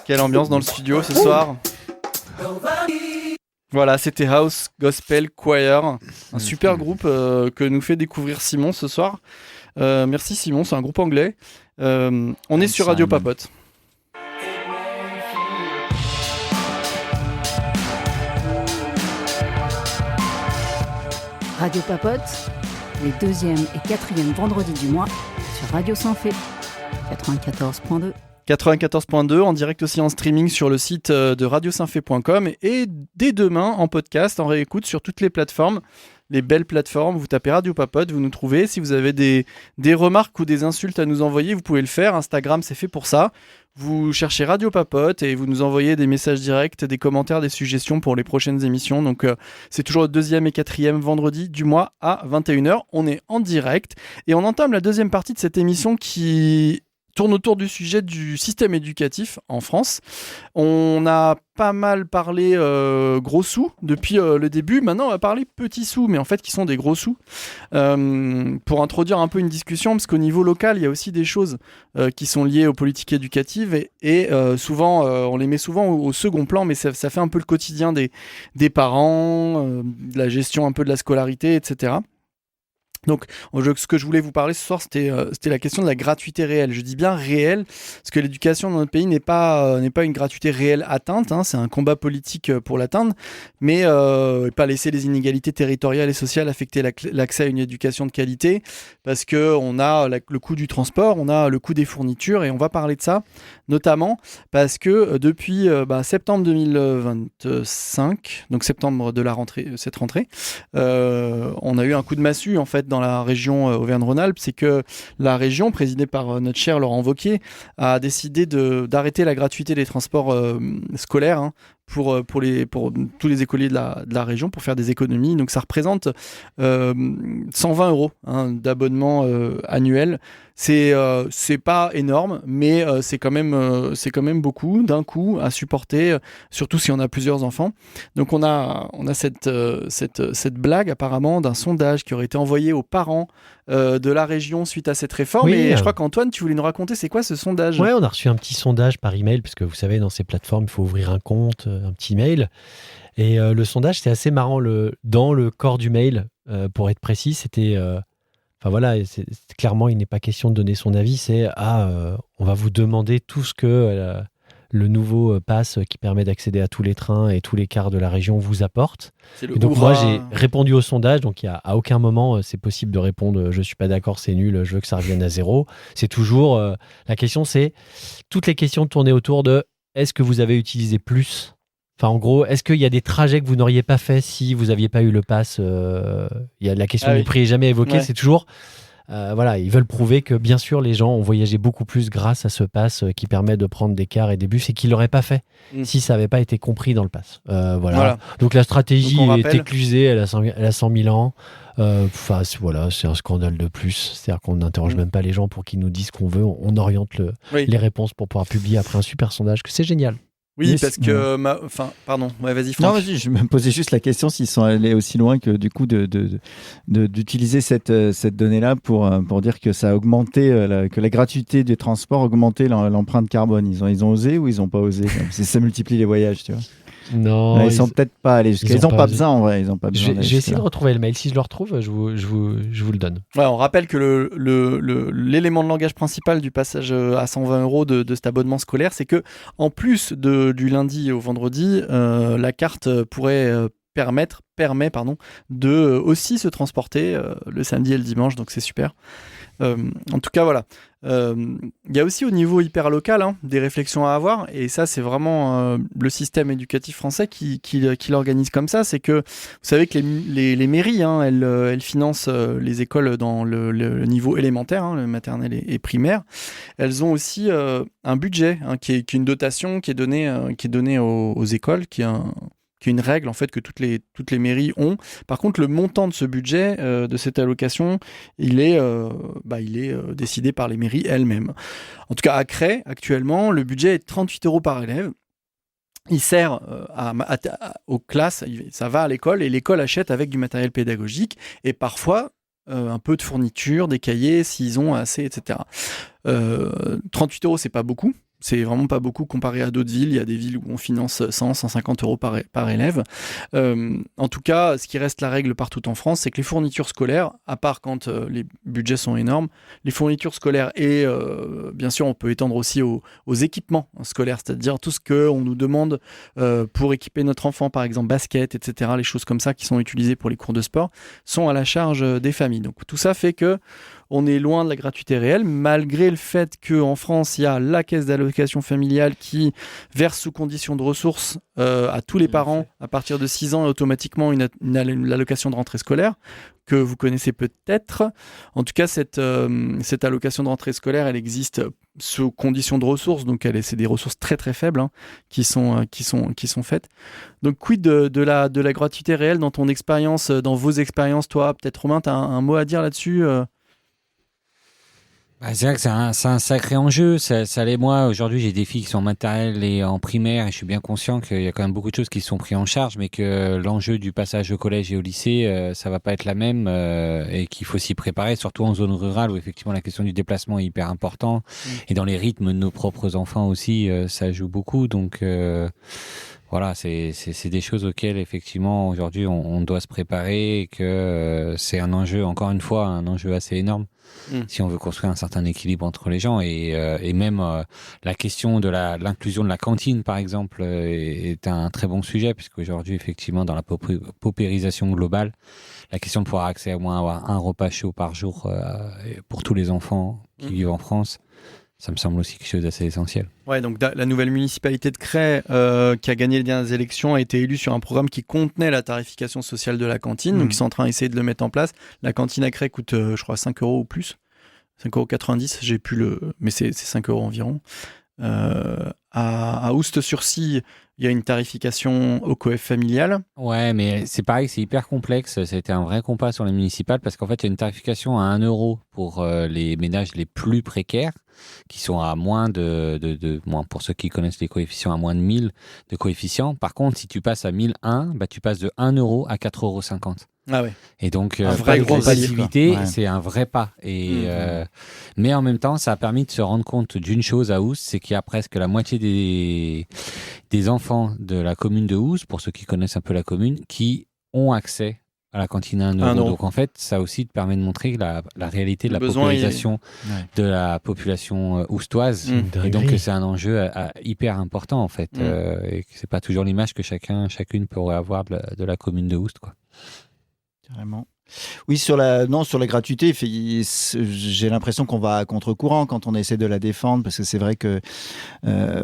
Quelle ambiance dans le studio ce soir. Voilà, c'était House Gospel Choir, un super groupe que nous fait découvrir Simon ce soir. Merci Simon, c'est un groupe anglais. On est sur Radio Papote. Radio Papote, les 2e et 4e vendredis du mois sur Radio Sanfé 94.2. 94.2 en direct aussi en streaming sur le site de radiosainfé.com et dès demain en podcast, en réécoute sur toutes les plateformes, les belles plateformes. Vous tapez Radio Papote, vous nous trouvez. Si vous avez des remarques ou des insultes à nous envoyer, vous pouvez le faire. Instagram, c'est fait pour ça. Vous cherchez Radio Papote et vous nous envoyez des messages directs, des commentaires, des suggestions pour les prochaines émissions. Donc c'est toujours le 2e et 4e vendredi du mois à 21h. On est en direct et on entame la deuxième partie de cette émission qui tourne autour du sujet du système éducatif en France. On a pas mal parlé gros sous depuis le début. Maintenant, on va parler petits sous, mais en fait, qui sont des gros sous. Pour introduire un peu une discussion, parce qu'au niveau local, il y a aussi des choses qui sont liées aux politiques éducatives et souvent, on les met souvent au second plan, mais ça fait un peu le quotidien des parents, de la gestion un peu de la scolarité, etc. Donc, ce que je voulais vous parler ce soir, c'était la question de la gratuité réelle. Je dis bien réelle, parce que l'éducation dans notre pays n'est pas une gratuité réelle atteinte. C'est un combat politique pour l'atteindre, mais pas laisser les inégalités territoriales et sociales affecter l'accès à une éducation de qualité, parce que on a le coût du transport, on a le coût des fournitures, et on va parler de ça, notamment parce que depuis septembre 2025, donc septembre de cette rentrée, on a eu un coup de massue en fait dans la région Auvergne-Rhône-Alpes. C'est que la région, présidée par notre cher Laurent Wauquiez, a décidé d'arrêter la gratuité des transports scolaires pour tous les écoliers de la région, pour faire des économies. Donc ça représente 120 € d'abonnement annuel. C'est pas énorme, mais c'est quand même beaucoup d'un coup à supporter, surtout si on a plusieurs enfants. Donc on a cette blague apparemment d'un sondage qui aurait été envoyé aux parents de la région suite à cette réforme. Oui. Et je crois qu'Antoine, tu voulais nous raconter c'est quoi ce sondage? Ouais, on a reçu un petit sondage par email, parce que vous savez, dans ces plateformes, il faut ouvrir un compte, un petit mail. Et le sondage, c'était assez marrant. Dans le corps du mail, pour être précis, c'était... clairement, il n'est pas question de donner son avis. C'est on va vous demander tout ce que le nouveau pass qui permet d'accéder à tous les trains et tous les cars de la région vous apporte. Et donc moi, j'ai répondu au sondage. Donc à aucun moment c'est possible de répondre je suis pas d'accord, c'est nul, je veux que ça revienne à zéro. C'est toujours la question, c'est toutes les questions tournées autour de est-ce que vous avez utilisé plus. Enfin, en gros, est-ce qu'il y a des trajets que vous n'auriez pas fait si vous n'aviez pas eu le pass? Il y a la question du prix n'est jamais évoquée. C'est toujours... ils veulent prouver que, bien sûr, les gens ont voyagé beaucoup plus grâce à ce pass qui permet de prendre des cars et des bus et qu'ils ne l'auraient pas fait si ça n'avait pas été compris dans le pass. Voilà. Donc, la stratégie est éclusée, elle a 100 000 ans. C'est un scandale de plus. C'est-à-dire qu'on n'interroge même pas les gens pour qu'ils nous disent ce qu'on veut. On oriente les réponses pour pouvoir publier après un super sondage. C'est génial. Oui, parce que... pardon, vas-y Franck. Non, vas-y, je me posais juste la question s'ils sont allés aussi loin que du coup d'utiliser cette donnée-là pour dire que ça a augmenté, que la gratuité des transports a augmenté l'empreinte carbone. Ils ont osé ou ils n'ont pas osé? Ça multiplie les voyages, tu vois. Non, ils sont peut-être pas allés jusqu'à... Ils n'ont pas besoin en vrai. Ils ont pas besoin. J'ai essayé de retrouver le mail. Si je le retrouve, je vous le donne. Ouais, on rappelle que l'élément de langage principal du passage à 120 € de cet abonnement scolaire, c'est que en plus du lundi au vendredi, la carte permet de aussi se transporter le samedi et le dimanche. Donc c'est super. En tout cas, voilà. Il y a aussi au niveau hyper local des réflexions à avoir, et ça c'est vraiment le système éducatif français qui l'organise comme ça. C'est que vous savez que les mairies elles financent les écoles dans le niveau élémentaire, le maternel et primaire. Elles ont aussi un budget qui est une dotation qui est donnée aux écoles, qui est une règle en fait que toutes les mairies ont. Par contre, le montant de ce budget, de cette allocation, il est décidé par les mairies elles-mêmes. En tout cas, à Cray, actuellement, le budget est de 38 € par élève. Il sert aux classes, ça va à l'école, et l'école achète avec du matériel pédagogique et parfois un peu de fourniture, des cahiers s'ils ont assez, etc. 38 €, c'est pas beaucoup. C'est vraiment pas beaucoup comparé à d'autres villes. Il y a des villes où on finance 100, 150 euros par élève. En tout cas, ce qui reste la règle partout en France, c'est que les fournitures scolaires, à part quand les budgets sont énormes, les fournitures scolaires et bien sûr, on peut étendre aussi aux équipements scolaires, c'est-à-dire tout ce qu'on nous demande pour équiper notre enfant, par exemple basket, etc., les choses comme ça qui sont utilisées pour les cours de sport, sont à la charge des familles. Donc tout ça fait que on est loin de la gratuité réelle, malgré le fait qu'en France, il y a la caisse d'allocation familiale qui verse sous condition de ressources à tous les parents à partir de 6 ans automatiquement une allocation de rentrée scolaire que vous connaissez peut-être. En tout cas, cette allocation de rentrée scolaire, elle existe sous condition de ressources, donc c'est des ressources très très faibles qui sont faites. Donc quid de la gratuité réelle dans ton expérience, dans vos expériences, toi, peut-être Romain, tu as un mot à dire là-dessus C'est vrai que c'est un sacré enjeu. Ça l'est moi. Aujourd'hui, j'ai des filles qui sont en maternelle et en primaire et je suis bien conscient qu'il y a quand même beaucoup de choses qui sont prises en charge, mais que l'enjeu du passage au collège et au lycée, ça va pas être la même et qu'il faut s'y préparer, surtout en zone rurale où effectivement la question du déplacement est hyper important et dans les rythmes de nos propres enfants aussi, ça joue beaucoup. Donc voilà, c'est des choses auxquelles effectivement aujourd'hui on doit se préparer et que c'est un enjeu, encore une fois, un enjeu assez énorme si on veut construire un certain équilibre entre les gens et même la question de l'inclusion de la cantine par exemple est un très bon sujet puisque aujourd'hui effectivement dans la paupérisation globale, la question de pouvoir accéder à au moins avoir un repas chaud par jour pour tous les enfants qui vivent en France, ça me semble aussi quelque chose d'assez essentiel. Ouais, donc la nouvelle municipalité de Cray, qui a gagné les dernières élections, a été élue sur un programme qui contenait la tarification sociale de la cantine. Donc ils sont en train d'essayer de le mettre en place. La cantine à Cray coûte, je crois, 5 euros ou plus. 5,90 €, j'ai plus mais c'est 5 euros environ. À Oust-sur-Sille, il y a une tarification au COEF familial. Ouais, mais c'est pareil, c'est hyper complexe. Ça a été un vrai combat sur les municipales parce qu'en fait, il y a une tarification à 1 € pour les ménages les plus précaires qui sont à moins moins pour ceux qui connaissent les coefficients, à moins de 1000 de coefficients. Par contre, si tu passes à 1001, tu passes de 1 € à 4,50 €. Ah ouais. Et donc, un vrai gros progressivité, c'est un vrai pas. Et, mais en même temps, ça a permis de se rendre compte d'une chose à Oust, c'est qu'il y a presque la moitié des enfants de la commune de Oust, pour ceux qui connaissent un peu la commune, qui ont accès à la cantine à 1 €. Donc en fait, ça aussi te permet de montrer la réalité de la paupérisation de la population oustoise. Et donc c'est un enjeu hyper important en fait. Et que c'est pas toujours l'image que chacune pourrait avoir de la commune de Oust, quoi. Carrément. Oui, sur la gratuité, j'ai l'impression qu'on va à contre-courant quand on essaie de la défendre, parce que c'est vrai que,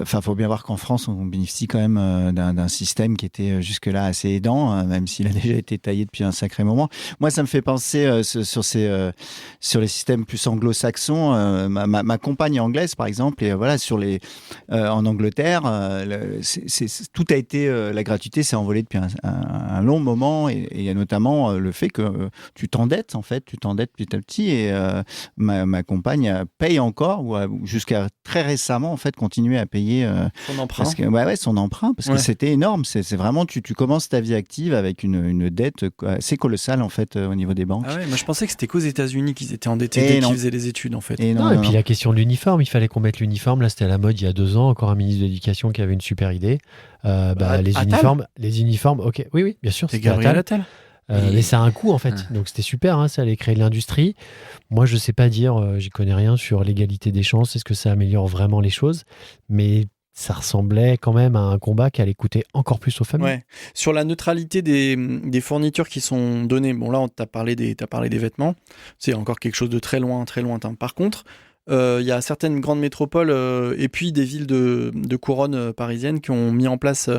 faut bien voir qu'en France, on bénéficie quand même d'un système qui était jusque-là assez aidant, même s'il a déjà été taillé depuis un sacré moment. Moi, ça me fait penser sur les systèmes plus anglo-saxons. Ma compagne anglaise, par exemple, et voilà, en Angleterre, tout a été la gratuité s'est envolée depuis un long moment, et il y a notamment le fait que tu t'endettes petit à petit, et ma compagne paye encore, ou jusqu'à très récemment en fait continuer à payer son emprunt. Son emprunt, parce que c'était énorme. C'est vraiment tu commences ta vie active avec une dette assez colossale en fait au niveau des banques. Ah ouais, moi je pensais que c'était qu'aux États-Unis qu'ils étaient endettés dès qu'ils faisaient les études en fait. Et puis la question de l'uniforme, il fallait qu'on mette l'uniforme. Là, c'était à la mode il y a 2 ans. Encore un ministre de l'Éducation qui avait une super idée. Les uniformes. Ok, oui, bien sûr. C'est Gabriel Attal. Mais ça a un coût en fait, donc c'était super, ça allait créer de l'industrie. Moi je sais pas dire, j'y connais rien sur l'égalité des chances, est-ce que ça améliore vraiment les choses, mais ça ressemblait quand même à un combat qui allait coûter encore plus aux familles. Ouais. Sur la neutralité des fournitures qui sont données, bon là t'as parlé des vêtements, c'est encore quelque chose de très lointain. Par contre, il y a certaines grandes métropoles et puis des villes de couronne parisienne qui ont mis en place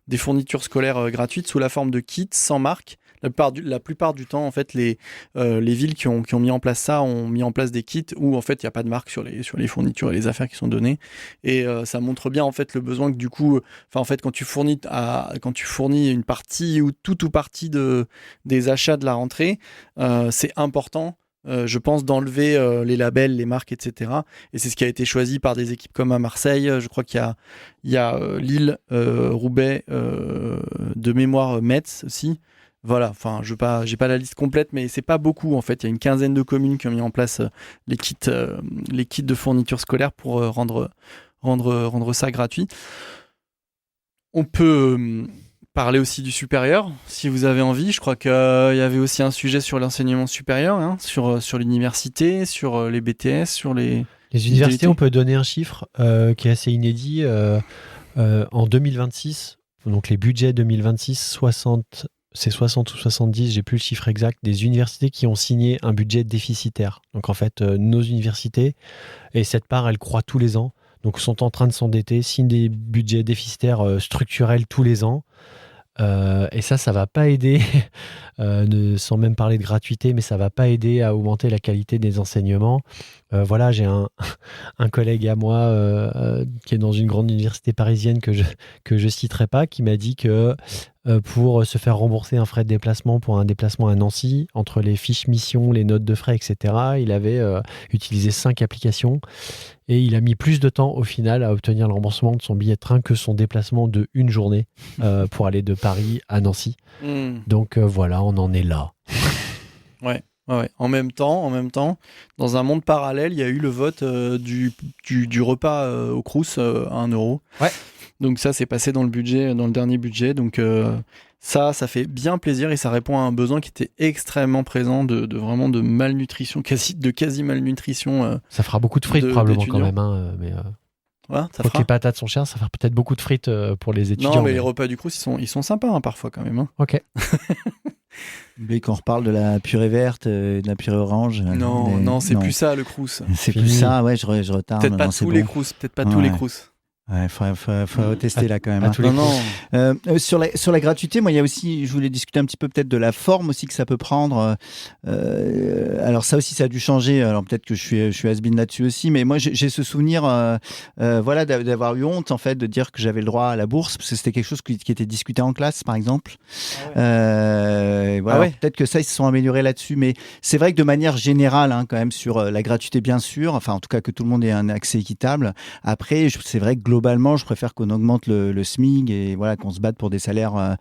des fournitures scolaires gratuites sous la forme de kits sans marque. La plupart du temps, en fait, les villes qui ont mis en place ça ont mis en place des kits où en fait il n'y a pas de marque sur les fournitures et les affaires qui sont données. Et ça montre bien en fait le besoin que du coup, en fait, quand tu fournis une partie ou tout ou partie des achats de la rentrée, c'est important. Je pense d'enlever les labels, les marques, etc. Et c'est ce qui a été choisi par des équipes comme à Marseille. Je crois qu'il y a Lille, Roubaix, de mémoire Metz aussi. Voilà, j'ai pas la liste complète, mais c'est pas beaucoup en fait. Il y a une quinzaine de communes qui ont mis en place les kits de fournitures scolaires pour rendre rendre ça gratuit. On peut parler aussi du supérieur, si vous avez envie. Je crois qu'il y avait aussi un sujet sur l'enseignement supérieur, hein, sur l'université, sur les BTS, sur les universités. On peut donner un chiffre qui est assez inédit. En 2026, donc les budgets 2026, c'est 60 ou 70, j'ai plus le chiffre exact, des universités qui ont signé un budget déficitaire. Donc en fait, nos universités, et cette part, elle croît tous les ans, donc sont en train de s'endetter, signent des budgets déficitaires structurels tous les ans. Et ça va pas aider, sans même parler de gratuité, mais ça va pas aider à augmenter la qualité des enseignements. Voilà, j'ai un collègue à moi qui est dans une grande université parisienne que je citerai pas, qui m'a dit que pour se faire rembourser un frais de déplacement pour un déplacement à Nancy, entre les fiches mission, les notes de frais, etc., il avait utilisé 5 applications et il a mis plus de temps au final à obtenir le remboursement de son billet de train que son déplacement de une journée pour aller de Paris à Nancy. Donc voilà, on en est là. Ouais. En même temps, dans un monde parallèle, il y a eu le vote du repas au Crous à 1 €. Ouais. Donc ça, c'est passé dans le dernier budget. Donc ça fait bien plaisir et ça répond à un besoin qui était extrêmement présent de vraiment de malnutrition, quasi malnutrition. Ça fera beaucoup de frites probablement quand même, hein, mais. Ouais, quand les patates sont chères, ça fera peut-être beaucoup de frites pour les étudiants. Non, mais les repas du Crous, ils sont sympas hein, parfois quand même. Hein. Ok. Dès qu'on reparle de la purée verte, de la purée orange. Non, c'est plus ça le Crous. C'est plus ça, ouais, je retarde. Peut-être pas tous les Crous, tous les Crous. Ouais, faut tester là quand même. Sur la gratuité, moi, il y a aussi, je voulais discuter un petit peu peut-être de la forme aussi que ça peut prendre. Alors ça aussi, ça a dû changer. Alors peut-être que je suis has-been là-dessus aussi, mais moi j'ai ce souvenir, voilà, d'avoir eu honte en fait de dire que j'avais le droit à la bourse parce que c'était quelque chose qui était discuté en classe, par exemple. Voilà, peut-être que ça ils se sont améliorés là-dessus, mais c'est vrai que de manière générale, hein, quand même sur la gratuité, bien sûr. Enfin, en tout cas que tout le monde ait un accès équitable. Après, c'est vrai que globalement, je préfère qu'on augmente le SMIC et voilà, qu'on se batte pour des salaires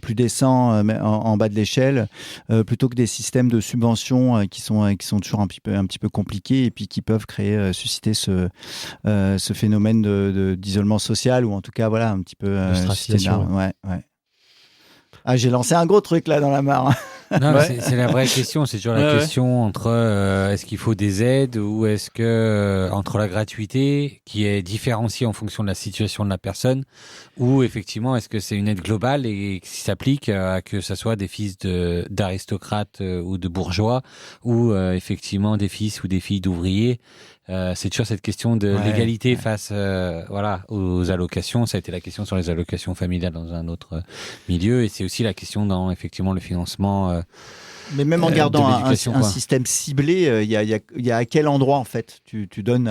plus décents en bas de l'échelle, plutôt que des systèmes de subventions qui sont toujours un petit peu compliqués et puis qui peuvent susciter ce phénomène d'isolement social ou en tout cas voilà un petit peu ouais. Ah, j'ai lancé un gros truc là dans la mare. Non, c'est la vraie question. C'est toujours la question entre est-ce qu'il faut des aides ou est-ce que entre la gratuité qui est différenciée en fonction de la situation de la personne ou effectivement est-ce que c'est une aide globale et qui s'applique à que ça soit des fils d'aristocrates ou de bourgeois ou effectivement des fils ou des filles d'ouvriers. C'est toujours cette question de l'égalité face aux allocations. Ça a été la question sur les allocations familiales dans un autre milieu et c'est aussi la question dans effectivement le financement. Mais même en gardant un système ciblé, il y a à quel endroit en fait tu donnes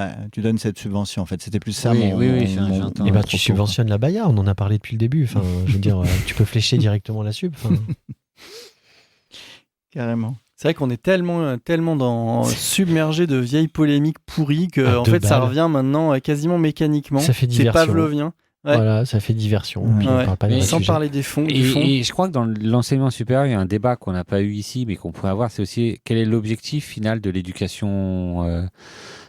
cette subvention en fait. C'était plus ça. Et ben tu subventionnes la baya. On en a parlé depuis le début. Enfin, je veux dire, tu peux flécher directement la sub. Carrément. C'est vrai qu'on est tellement submergé de vieilles polémiques pourries que en fait ça revient maintenant quasiment mécaniquement. Ça fait diversion. C'est pavlovien. Ouais. Voilà, ça fait diversion. Puis on parle pas sans parler des fonds. Et je crois que dans l'enseignement supérieur, il y a un débat qu'on n'a pas eu ici, mais qu'on pourrait avoir, c'est aussi quel est l'objectif final de l'éducation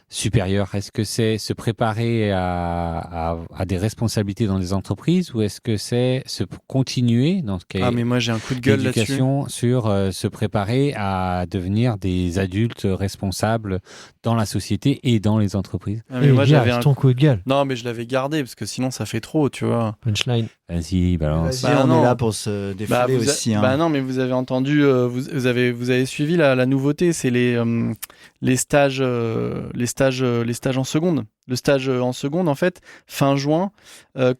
supérieure. Est-ce que c'est se préparer à des responsabilités dans des entreprises ou est-ce que c'est se continuer dans ce cas mais moi j'ai un coup de gueule là-dessus sur se préparer à devenir des adultes responsables dans la société et dans les entreprises. Mais moi j'avais ton coup de gueule. Non, mais je l'avais gardé parce que sinon ça fait trop, tu vois. Punchline. Vas-y, balance. On est là pour se défouler aussi. Bah non, mais vous avez entendu, vous avez suivi la nouveauté, c'est les stages en seconde. Le stage en seconde, en fait, fin juin,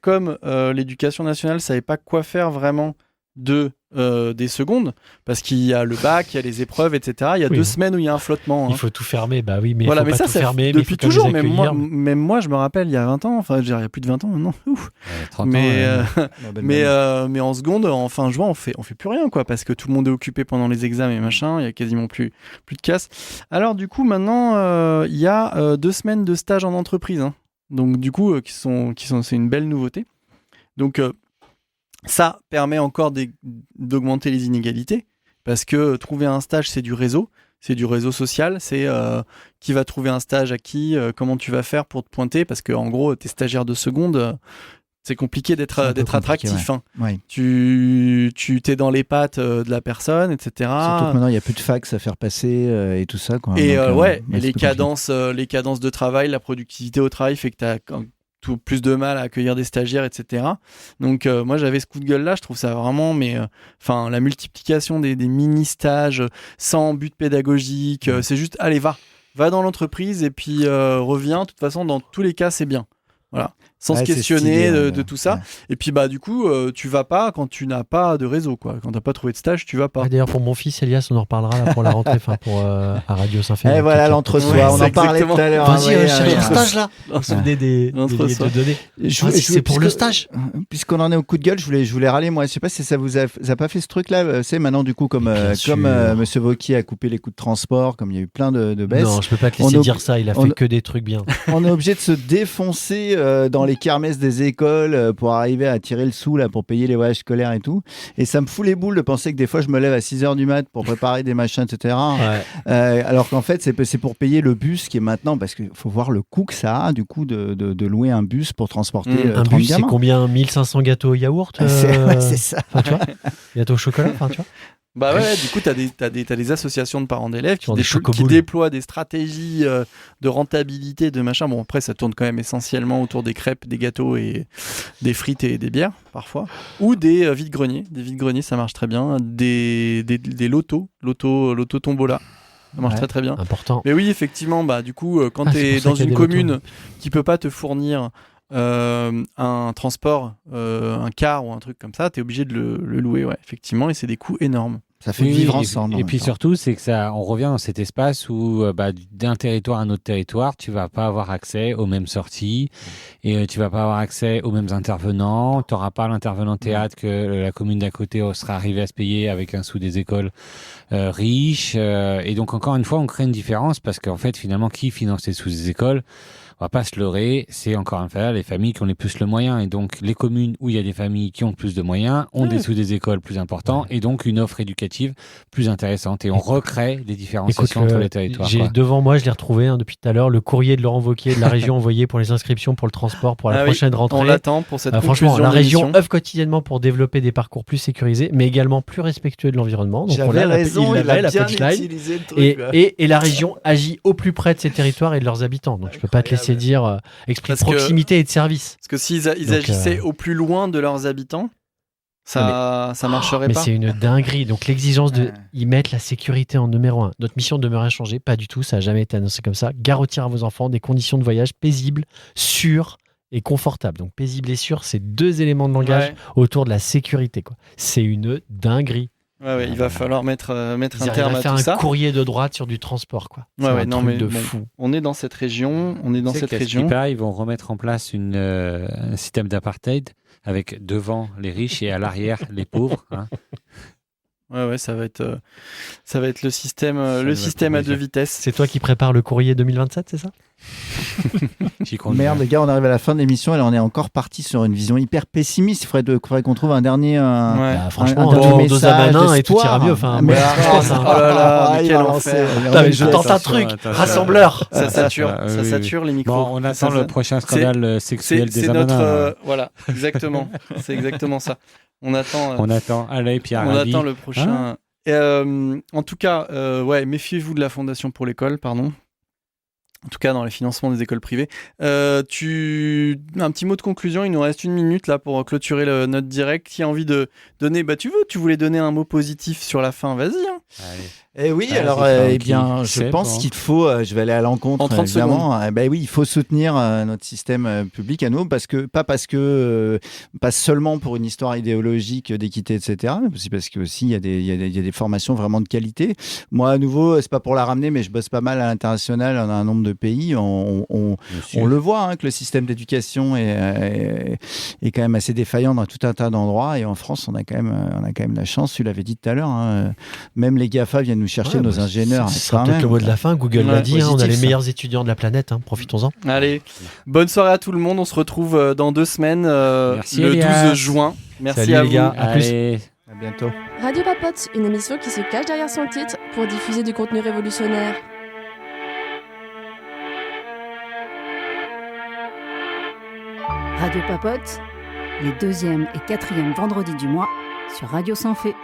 comme l'éducation nationale savait pas quoi faire vraiment des secondes, parce qu'il y a le bac, il y a les épreuves, etc. Il y a 2 semaines où il y a un flottement. Hein. Il faut tout fermer, bah oui, mais voilà, il faut pas tout fermer. Depuis mais toujours, même moi, je me rappelle, il y a 20 ans, enfin, il y a plus de 20 ans maintenant. 30 mais en seconde, en fin juin, on fait plus rien, quoi, parce que tout le monde est occupé pendant les examens et machin, il y a quasiment plus de casse. Alors, du coup, maintenant, il y a 2 semaines de stage en entreprise, hein. Donc, du coup, c'est une belle nouveauté. Donc, ça permet encore d'augmenter les inégalités parce que trouver un stage, c'est du réseau. c'est du réseau social, c'est qui va trouver un stage à qui, comment tu vas faire pour te pointer, parce que en gros, t'es stagiaire de seconde, c'est compliqué d'être attractif. Hein. Ouais. Tu t'es dans les pattes de la personne, etc. Surtout que maintenant, il n'y a plus de fax à faire passer et tout ça. Quoi. Et Donc, et les cadences de travail, la productivité au travail fait que tu as plus de mal à accueillir des stagiaires, etc. Donc moi, j'avais ce coup de gueule-là, je trouve ça vraiment, la multiplication des mini-stages sans but pédagogique, c'est juste, allez, va dans l'entreprise et puis reviens. De toute façon, dans tous les cas, c'est bien. Voilà. Sans se questionner de tout ça. Ouais. Et puis du coup, tu vas pas quand tu n'as pas de réseau, quoi. Quand t'as pas trouvé de stage, tu vas pas. Ouais, d'ailleurs, pour mon fils Elias, on en reparlera là, pour la rentrée, à Radio Saint-Féréol. Et voilà l'entre-soi, on en parlait tout à l'heure. Vas-y, cherche un stage là. On se souvenait des données. C'est pour le stage. Puisqu'on en est au coup de gueule, je voulais râler, moi. Je sais pas si ça vous a pas fait ce truc-là. C'est maintenant du coup comme Monsieur Wauquiez a coupé les coûts de transport, comme il y a eu plein de baisses. Non, je peux pas te laisser dire ça. Il a fait que des trucs bien. On est obligé de se défoncer dans les kermesses des écoles pour arriver à tirer le sou là pour payer les voyages scolaires et tout. Et ça me fout les boules de penser que des fois je me lève à 6h du mat pour préparer des machins, etc. Ouais. Alors qu'en fait c'est pour payer le bus qui est maintenant, parce qu'il faut voir le coût que ça a du coup de louer un bus pour transporter un 30 bus, gamins. C'est combien? 1500 gâteaux au yaourt c'est ça. Enfin, tu vois, gâteaux au chocolat, tu vois. Bah ouais, du coup, t'as des associations de parents d'élèves qui déploient des stratégies de rentabilité, de machin. Bon, après, ça tourne quand même essentiellement autour des crêpes, des gâteaux et des frites et des bières, parfois. Ou des vides-greniers. Des vides-greniers, ça marche très bien. Des lotos tombola. Ça marche très très bien. Important. Mais oui, effectivement, du coup, quand t'es dans une commune qui peut pas te fournir un transport, un car ou un truc comme ça, t'es obligé de le louer, ouais, effectivement, et c'est des coûts énormes. Ça fait vivre ensemble. Et puis surtout, c'est que on revient dans cet espace où d'un territoire à un autre territoire, tu vas pas avoir accès aux mêmes sorties et tu vas pas avoir accès aux mêmes intervenants. Tu n'auras pas l'intervenant théâtre que la commune d'à côté sera arrivée à se payer avec un sou des écoles riches. Et donc, encore une fois, on crée une différence parce qu'en fait, finalement, qui finance les sous des écoles ? On va pas se leurrer, c'est encore une fois les familles qui ont les plus le moyen. Et donc, les communes où il y a des familles qui ont plus de moyens ont des sous des écoles plus importants et donc une offre éducative plus intéressante. Et on recrée des différenciations entre les territoires. J'ai devant moi, je l'ai retrouvé depuis tout à l'heure, le courrier de Laurent Wauquiez de la région envoyé pour les inscriptions pour le transport pour la prochaine rentrée. On l'attend pour cette franchement, la région œuvre quotidiennement pour développer des parcours plus sécurisés, mais également plus respectueux de l'environnement. Donc J'avais raison, il a bien utilisé le truc. Et la région agit au plus près de ses territoires et de leurs habitants. Donc je peux pas te laisser dire esprit de proximité et de service. Parce que s'ils agissaient au plus loin de leurs habitants, ça marcherait pas. Mais c'est une dinguerie. Donc l'exigence ils mettent la sécurité en numéro 1. Notre mission demeure inchangée, pas du tout, ça n'a jamais été annoncé comme ça. Garantir à vos enfants des conditions de voyage paisibles, sûres et confortables. Donc paisible et sûr, c'est 2 éléments de langage autour de la sécurité, quoi. C'est une dinguerie. Ouais, il va falloir mettre un terme à tout ça. Faire un courrier de droite sur du transport, quoi. Fou. On est dans cette région. Ils vont remettre en place un système d'apartheid avec devant les riches et à l'arrière les pauvres. Hein. Ouais, ça va être le système à 2 vitesses. C'est toi qui prépares le courrier 2027, c'est ça? Merde, les gars, on arrive à la fin de l'émission et là, on est encore parti sur une vision hyper pessimiste. Il faudrait qu'on trouve un dernier. Franchement, deux Amanin et tout ira mieux. Enfin, oh là là, quel enfer. Je tente un truc, rassembleur. Ça sature les micros. Bon, on attend le prochain scandale sexuel des Amanins. Voilà, exactement. C'est exactement ça. On attend. Allez, Pierre. On attend le prochain. En tout cas, méfiez-vous de la Fondation pour l'école, pardon. En tout cas, dans les financements des écoles privées. Un petit mot de conclusion, il nous reste 1 minute là pour clôturer notre direct. Qui a envie de donner, tu voulais donner un mot positif sur la fin, vas-y. Hein. Oui, je pense qu'il faut, je vais aller à l'encontre, en 30 évidemment. Oui, il faut soutenir notre système public à nous, pas seulement pour une histoire idéologique d'équité, etc., mais aussi parce que aussi il y a des formations vraiment de qualité. Moi, à nouveau, c'est pas pour la ramener, mais je bosse pas mal à l'international dans un nombre de pays. On le voit que le système d'éducation est quand même assez défaillant dans tout un tas d'endroits, et en France, on a quand même la chance. Tu l'avais dit tout à l'heure, même les GAFA viennent nous chercher nos ingénieurs. Ce sera peut-être le mot de la fin. Google l'a dit, on a les meilleurs étudiants de la planète. Profitons-en. Allez, bonne soirée à tout le monde. On se retrouve dans 2 semaines, le 12 juin. Merci. Salut, à les vous. Gars. À plus. À À bientôt. Radio Papote, une émission qui se cache derrière son titre pour diffuser du contenu révolutionnaire. Radio Papote, les 2e et 4e vendredis du mois sur Radio Sans Fait.